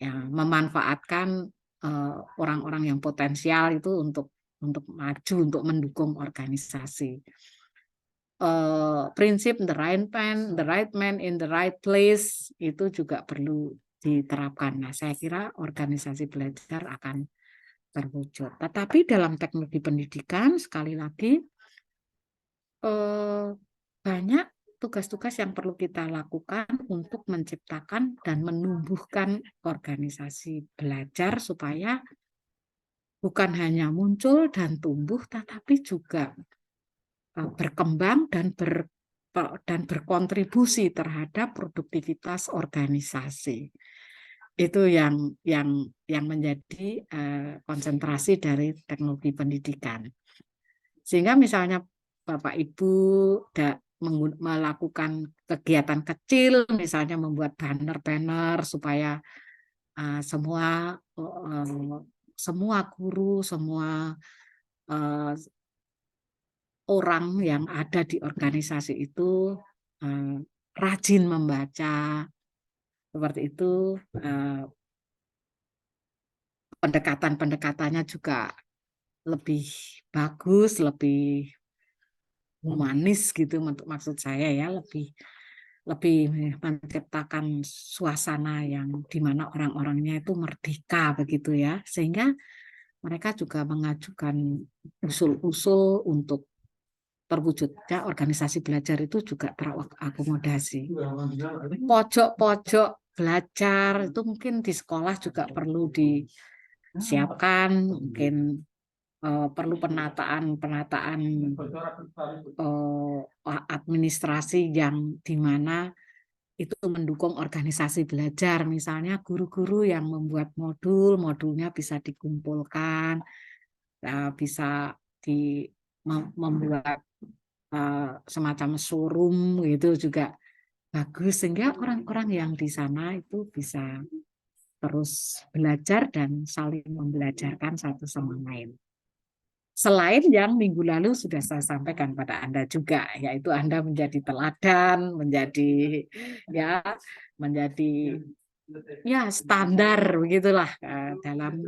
Ya, memanfaatkan orang-orang yang potensial itu untuk maju, untuk mendukung organisasi. Prinsip the right man in the right place itu juga perlu diterapkan. Nah, saya kira organisasi belajar akan terwujud. Tetapi dalam teknologi pendidikan, sekali lagi, banyak tugas-tugas yang perlu kita lakukan untuk menciptakan dan menumbuhkan organisasi belajar supaya bukan hanya muncul dan tumbuh, tetapi juga berkembang dan berkontribusi terhadap produktivitas organisasi. Itu yang menjadi konsentrasi dari teknologi pendidikan. Sehingga misalnya Bapak Ibu melakukan kegiatan kecil, misalnya membuat banner-banner supaya semua guru, semua orang yang ada di organisasi itu rajin membaca, seperti itu. Pendekatan-pendekatannya juga lebih bagus, lebih humanis gitu, maksud saya ya, lebih menciptakan suasana yang dimana orang-orangnya itu merdeka begitu ya, sehingga mereka juga mengajukan usul-usul untuk terwujudnya organisasi belajar itu juga terakomodasi. Pojok-pojok belajar itu mungkin di sekolah juga perlu disiapkan, mungkin perlu penataan administrasi yang dimana itu mendukung organisasi belajar, misalnya guru-guru yang membuat modulnya bisa dikumpulkan, bisa membuat semacam showroom gitu juga bagus, sehingga orang-orang yang di sana itu bisa terus belajar dan saling membelajarkan satu sama lain. Selain yang minggu lalu sudah saya sampaikan pada Anda juga, yaitu Anda menjadi teladan, menjadi standar begitulah dalam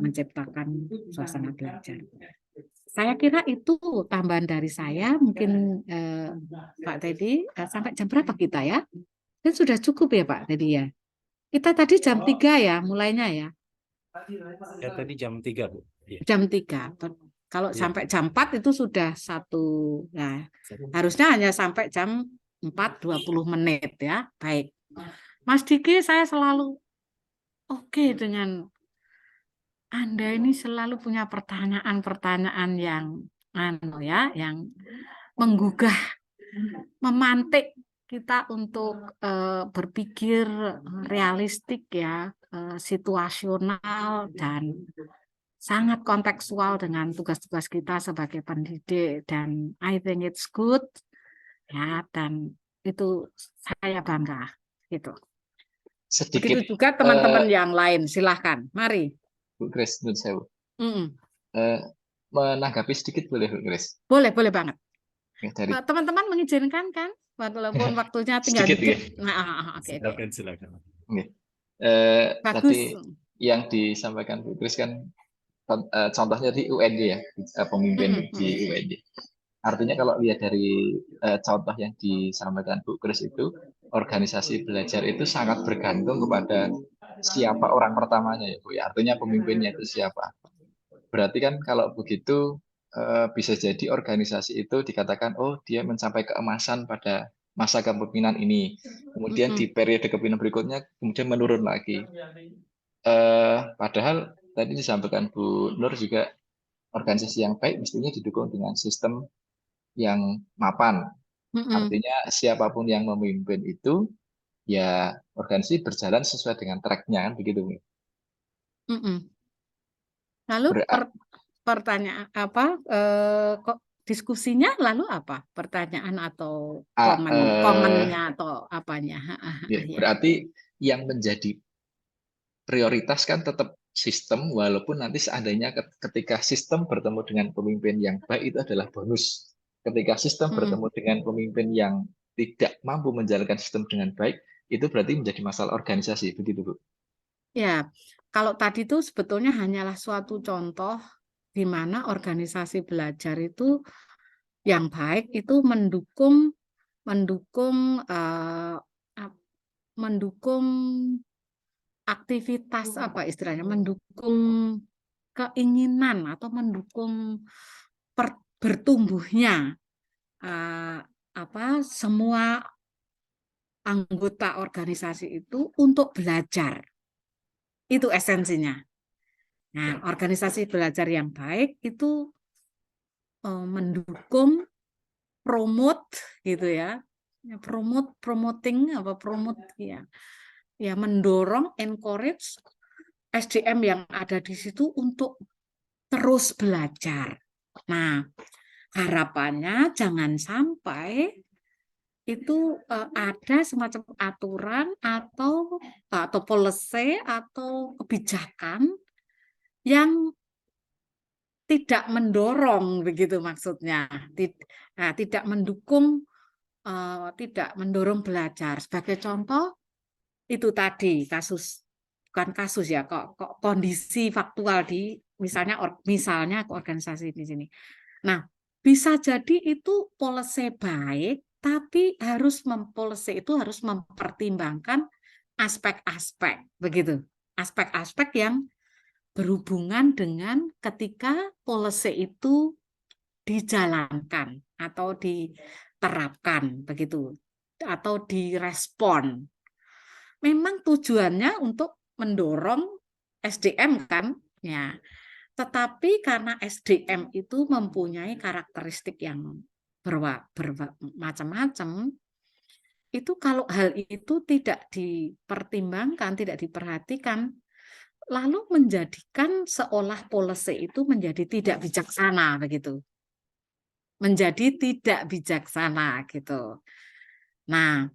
menciptakan suasana belajar. Saya kira itu tambahan dari saya. Mungkin Pak Teddy, sampai jam berapa kita ya? Dan sudah cukup ya Pak Teddy ya? Kita tadi jam 3 ya mulainya ya? Ya tadi jam 3 Bu. Jam 3. Kalau sampai jam 4 itu sudah satu. Nah, harusnya hanya sampai jam 4:20 menit ya. Baik. Mas Diki, saya selalu oke dengan Anda ini, selalu punya pertanyaan-pertanyaan yang yang menggugah, memantik kita untuk berpikir realistik ya, situasional dan sangat kontekstual dengan tugas-tugas kita sebagai pendidik, dan I think it's good ya, dan itu saya bangga gitu. Sedikit Begitu juga teman-teman yang lain, silahkan, mari. Bu Grace, menurut saya Bu. Mm-mm. Menanggapi sedikit boleh Bu Grace? Boleh banget. Dari Teman-teman mengizinkan kan, walaupun waktunya tinggal sedikit, dikit. Oke. Silakan. Bagus. Tadi yang disampaikan Bu Grace kan contohnya di UND ya, pemimpin di UND. Artinya kalau lihat dari contoh yang disampaikan Bu Grace itu, organisasi belajar itu sangat bergantung kepada siapa orang pertamanya ya Bu. Artinya pemimpinnya itu siapa. Berarti kan kalau begitu bisa jadi organisasi itu dikatakan, oh dia mencapai keemasan pada masa kepemimpinan ini. Kemudian di periode kepemimpinan berikutnya kemudian menurun lagi. Padahal tadi disampaikan Bu Nur juga, organisasi yang baik mestinya didukung dengan sistem yang mapan. Artinya siapapun yang memimpin itu, ya organisasi berjalan sesuai dengan track-nya, kan begitu. Lalu pertanyaan apa? Diskusinya lalu apa? Pertanyaan atau komennya atau apanya? Berarti yang menjadi prioritas kan tetap sistem, walaupun nanti seandainya ketika sistem bertemu dengan pemimpin yang baik itu adalah bonus. Ketika sistem bertemu dengan pemimpin yang tidak mampu menjalankan sistem dengan baik, itu berarti menjadi masalah organisasi, begitu Bu? Ya, kalau tadi itu sebetulnya hanyalah suatu contoh di mana organisasi belajar itu yang baik itu mendukung aktivitas apa istilahnya, mendukung keinginan atau mendukung bertumbuhnya semua anggota organisasi itu untuk belajar. Itu esensinya. Nah, organisasi belajar yang baik itu mendukung, promote gitu ya. Mendorong, encourage SDM yang ada di situ untuk terus belajar. Nah, harapannya jangan sampai itu ada semacam aturan atau policy atau kebijakan yang tidak mendorong, begitu maksudnya, tidak mendukung, tidak mendorong belajar. Sebagai contoh itu tadi kondisi faktual di misalnya organisasi di sini. Nah, bisa jadi itu policy baik, tapi policy itu harus mempertimbangkan aspek-aspek, begitu. Aspek-aspek yang berhubungan dengan ketika policy itu dijalankan atau diterapkan begitu atau direspon. Memang tujuannya untuk mendorong SDM kan, ya. Tetapi karena SDM itu mempunyai karakteristik yang bermacam-macam, itu kalau hal itu tidak dipertimbangkan, tidak diperhatikan, lalu menjadikan seolah policy itu menjadi tidak bijaksana begitu. Menjadi tidak bijaksana gitu. Nah,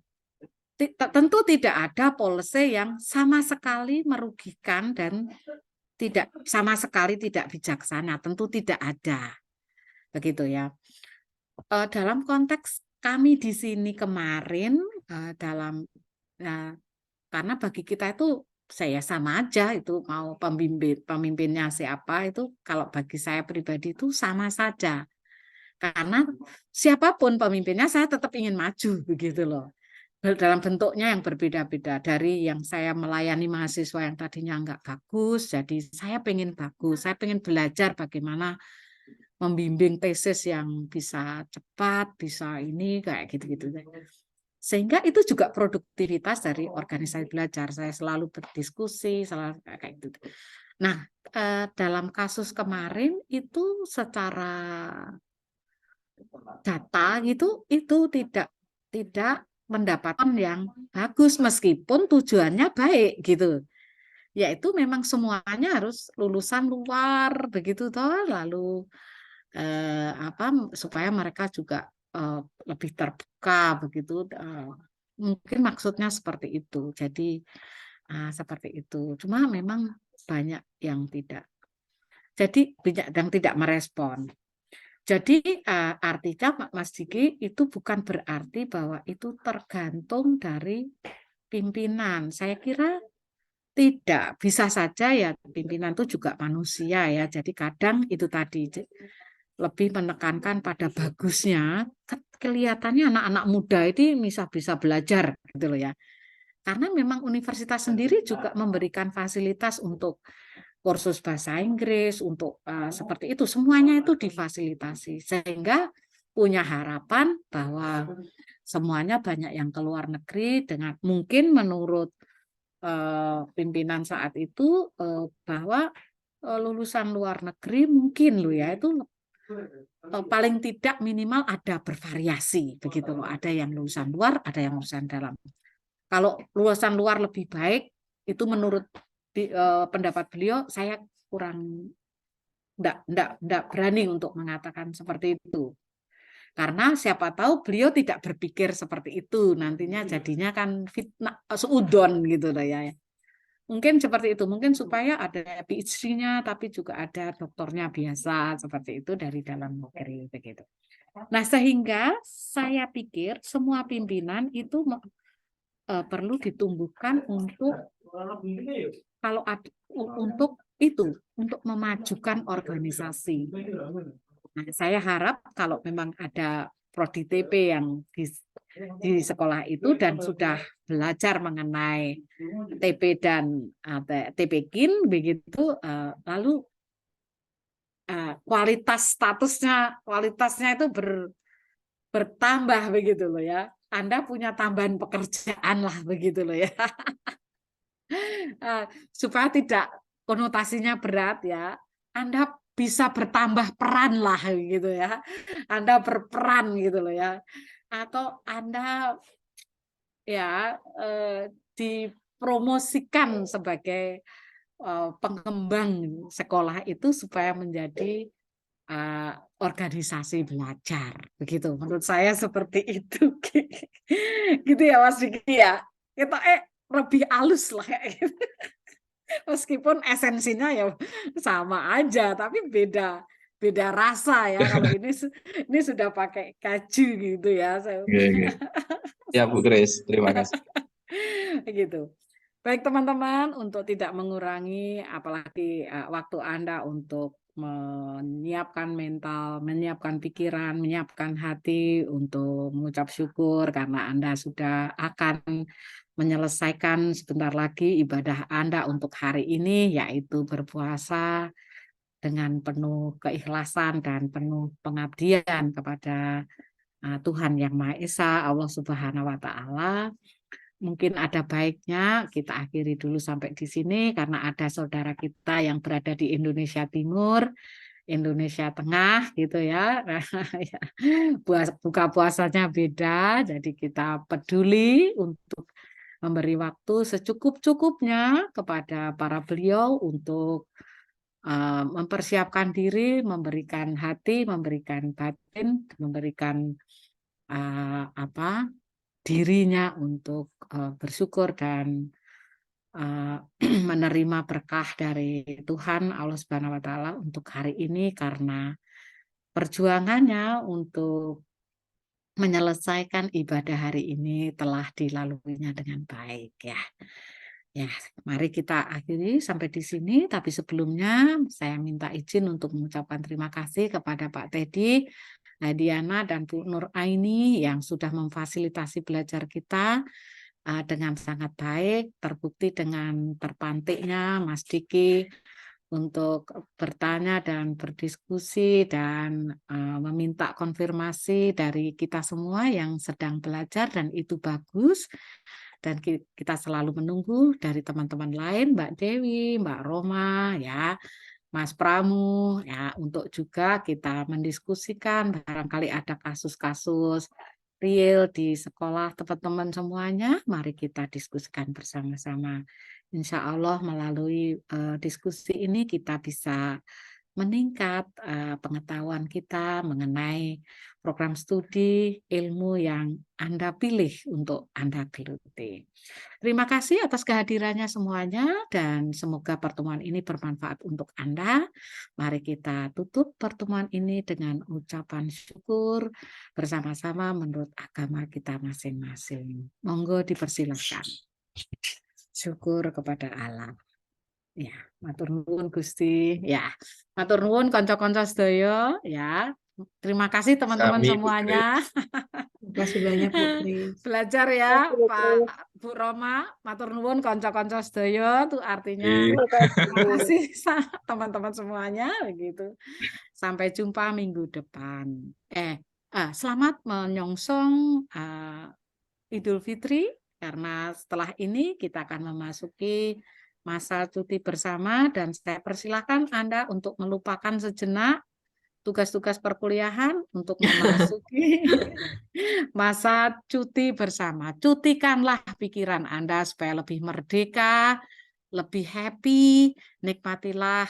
tentu tidak ada policy yang sama sekali merugikan dan tidak sama sekali tidak bijaksana, tentu tidak ada. Begitu ya. Dalam konteks kami di sini kemarin karena bagi kita itu saya sama aja itu mau pemimpinnya siapa itu kalau bagi saya pribadi itu sama saja. Karena siapapun pemimpinnya saya tetap ingin maju begitu loh. Dalam bentuknya yang berbeda-beda dari yang saya melayani mahasiswa yang tadinya nggak bagus, jadi saya pengen bagus, saya pengen belajar bagaimana membimbing tesis yang bisa cepat, bisa ini kayak gitu-gitu. Sehingga itu juga produktivitas dari organisasi belajar. Saya selalu berdiskusi, selalu kayak gitu. Nah, dalam kasus kemarin itu secara data gitu itu tidak mendapatkan yang bagus meskipun tujuannya baik gitu. Yaitu memang semuanya harus lulusan luar begitu toh, lalu supaya mereka juga lebih terbuka begitu. Mungkin maksudnya seperti itu. Jadi seperti itu. Cuma memang banyak yang tidak. Jadi banyak yang tidak merespon. Jadi artinya Mas Diki itu bukan berarti bahwa itu tergantung dari pimpinan. Saya kira tidak. Bisa saja ya pimpinan itu juga manusia ya. Jadi kadang itu tadi lebih menekankan pada bagusnya. Kelihatannya anak-anak muda ini bisa belajar gitu loh ya. Karena memang universitas sendiri juga memberikan fasilitas untuk kursus bahasa Inggris, untuk seperti itu, semuanya itu difasilitasi. Sehingga punya harapan bahwa semuanya banyak yang keluar negeri dengan mungkin menurut pimpinan saat itu bahwa lulusan luar negeri mungkin loh ya itu paling tidak minimal ada bervariasi begitu loh. Ada yang lulusan luar, ada yang lulusan dalam. Kalau lulusan luar lebih baik itu menurut pendapat beliau saya kurang enggak berani untuk mengatakan seperti itu. Karena siapa tahu beliau tidak berpikir seperti itu, nantinya jadinya kan fitnah seudon gitu loh ya. Mungkin seperti itu, mungkin supaya ada PhD-nya tapi juga ada doktornya biasa seperti itu dari dalam negeri begitu. Nah, sehingga saya pikir semua pimpinan itu perlu ditumbuhkan untuk kalau untuk itu untuk memajukan organisasi. Nah, saya harap kalau memang ada prodi TP yang di sekolah itu dan sudah belajar mengenai TP dan TPkin begitu, lalu kualitasnya itu bertambah begitu loh ya. Anda punya tambahan pekerjaan lah begitu loh ya. Supaya tidak konotasinya berat ya. Anda bisa bertambah peran lah gitu ya. Anda berperan gitu loh ya. Atau Anda ya dipromosikan sebagai pengembang sekolah itu supaya menjadi organisasi belajar begitu. Menurut saya seperti itu. Gitu ya Mas Diki ya. Kita lebih halus lah gitu. Meskipun esensinya ya sama aja, tapi beda rasa ya. Kalau ini sudah pakai kaju gitu ya. Ya Bu Grace, terima kasih. Gitu. Baik teman-teman, untuk tidak mengurangi apalagi waktu Anda untuk menyiapkan mental, menyiapkan pikiran, menyiapkan hati untuk mengucap syukur karena Anda sudah akan menyelesaikan sebentar lagi ibadah Anda untuk hari ini, yaitu berpuasa. dengan penuh keikhlasan dan penuh pengabdian kepada Tuhan Yang Maha Esa, Allah Subhanahu wa Ta'ala. Mungkin ada baiknya kita akhiri dulu sampai di sini karena ada saudara kita yang berada di Indonesia Timur, Indonesia Tengah gitu ya. Buka puasanya beda, jadi kita peduli untuk memberi waktu secukup-cukupnya kepada para beliau untuk mempersiapkan diri, memberikan hati, memberikan batin, memberikan dirinya untuk bersyukur dan menerima berkah dari Tuhan Allah Subhanahu wa Ta'ala untuk hari ini karena perjuangannya untuk menyelesaikan ibadah hari ini telah dilaluinya dengan baik ya. Ya, mari kita akhiri sampai di sini. Tapi sebelumnya saya minta izin untuk mengucapkan terima kasih kepada Pak Teddy, Diana dan Bu Nur Aini yang sudah memfasilitasi belajar kita dengan sangat baik, terbukti dengan terpantiknya Mas Diki untuk bertanya dan berdiskusi dan meminta konfirmasi dari kita semua yang sedang belajar, dan itu bagus. Dan kita selalu menunggu dari teman-teman lain, Mbak Dewi, Mbak Roma, ya, Mas Pramu, ya, untuk juga kita mendiskusikan barangkali ada kasus-kasus real di sekolah teman-teman semuanya. Mari kita diskusikan bersama-sama. Insya Allah melalui diskusi ini kita bisa meningkat pengetahuan kita mengenai program studi ilmu yang Anda pilih untuk Anda geluti. Terima kasih atas kehadirannya semuanya dan semoga pertemuan ini bermanfaat untuk Anda. Mari kita tutup pertemuan ini dengan ucapan syukur bersama-sama menurut agama kita masing-masing. Monggo dipersilakan. Syukur kepada Allah. Ya, matur nuwun Gusti. Ya, matur nuwun kanca-kanca sedaya ya. Terima kasih teman-teman Sami, Bu semuanya. Terima kasih banyak Bu Kris. Belajar ya Pak Bu Roma, matur nuwun kanca-kanca sedaya, itu artinya terima kasih teman-teman semuanya begitu. Sampai jumpa minggu depan. Selamat menyongsong Idul Fitri karena setelah ini kita akan memasuki masa cuti bersama dan saya persilahkan Anda untuk melupakan sejenak tugas-tugas perkuliahan untuk memasuki masa cuti bersama. Cutikanlah pikiran Anda supaya lebih merdeka, lebih happy, nikmatilah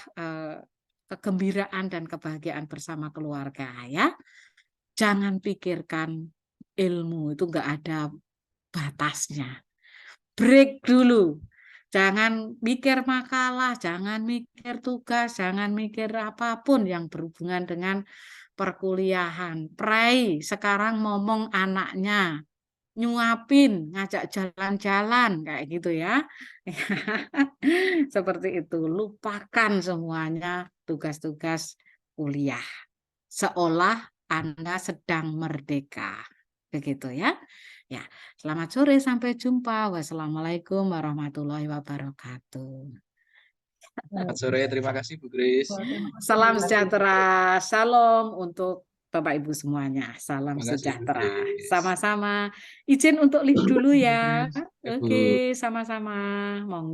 kegembiraan dan kebahagiaan bersama keluarga ya. Jangan pikirkan ilmu itu enggak ada batasnya. Break dulu. Jangan mikir makalah, jangan mikir tugas, jangan mikir apapun yang berhubungan dengan perkuliahan. Pray, sekarang ngomong anaknya, nyuapin, ngajak jalan-jalan, kayak gitu ya. Seperti itu, lupakan semuanya tugas-tugas kuliah. Seolah Anda sedang merdeka. Begitu ya. Ya, selamat sore, sampai jumpa. Wassalamualaikum warahmatullahi wabarakatuh. Selamat sore, terima kasih Bu Kris. Salam sejahtera, salam untuk Bapak Ibu semuanya. Salam Terima kasih, Bu sejahtera. Kris. Sama-sama. Izin untuk live dulu ya. Ya, Bu. Oke, sama-sama. Monggo.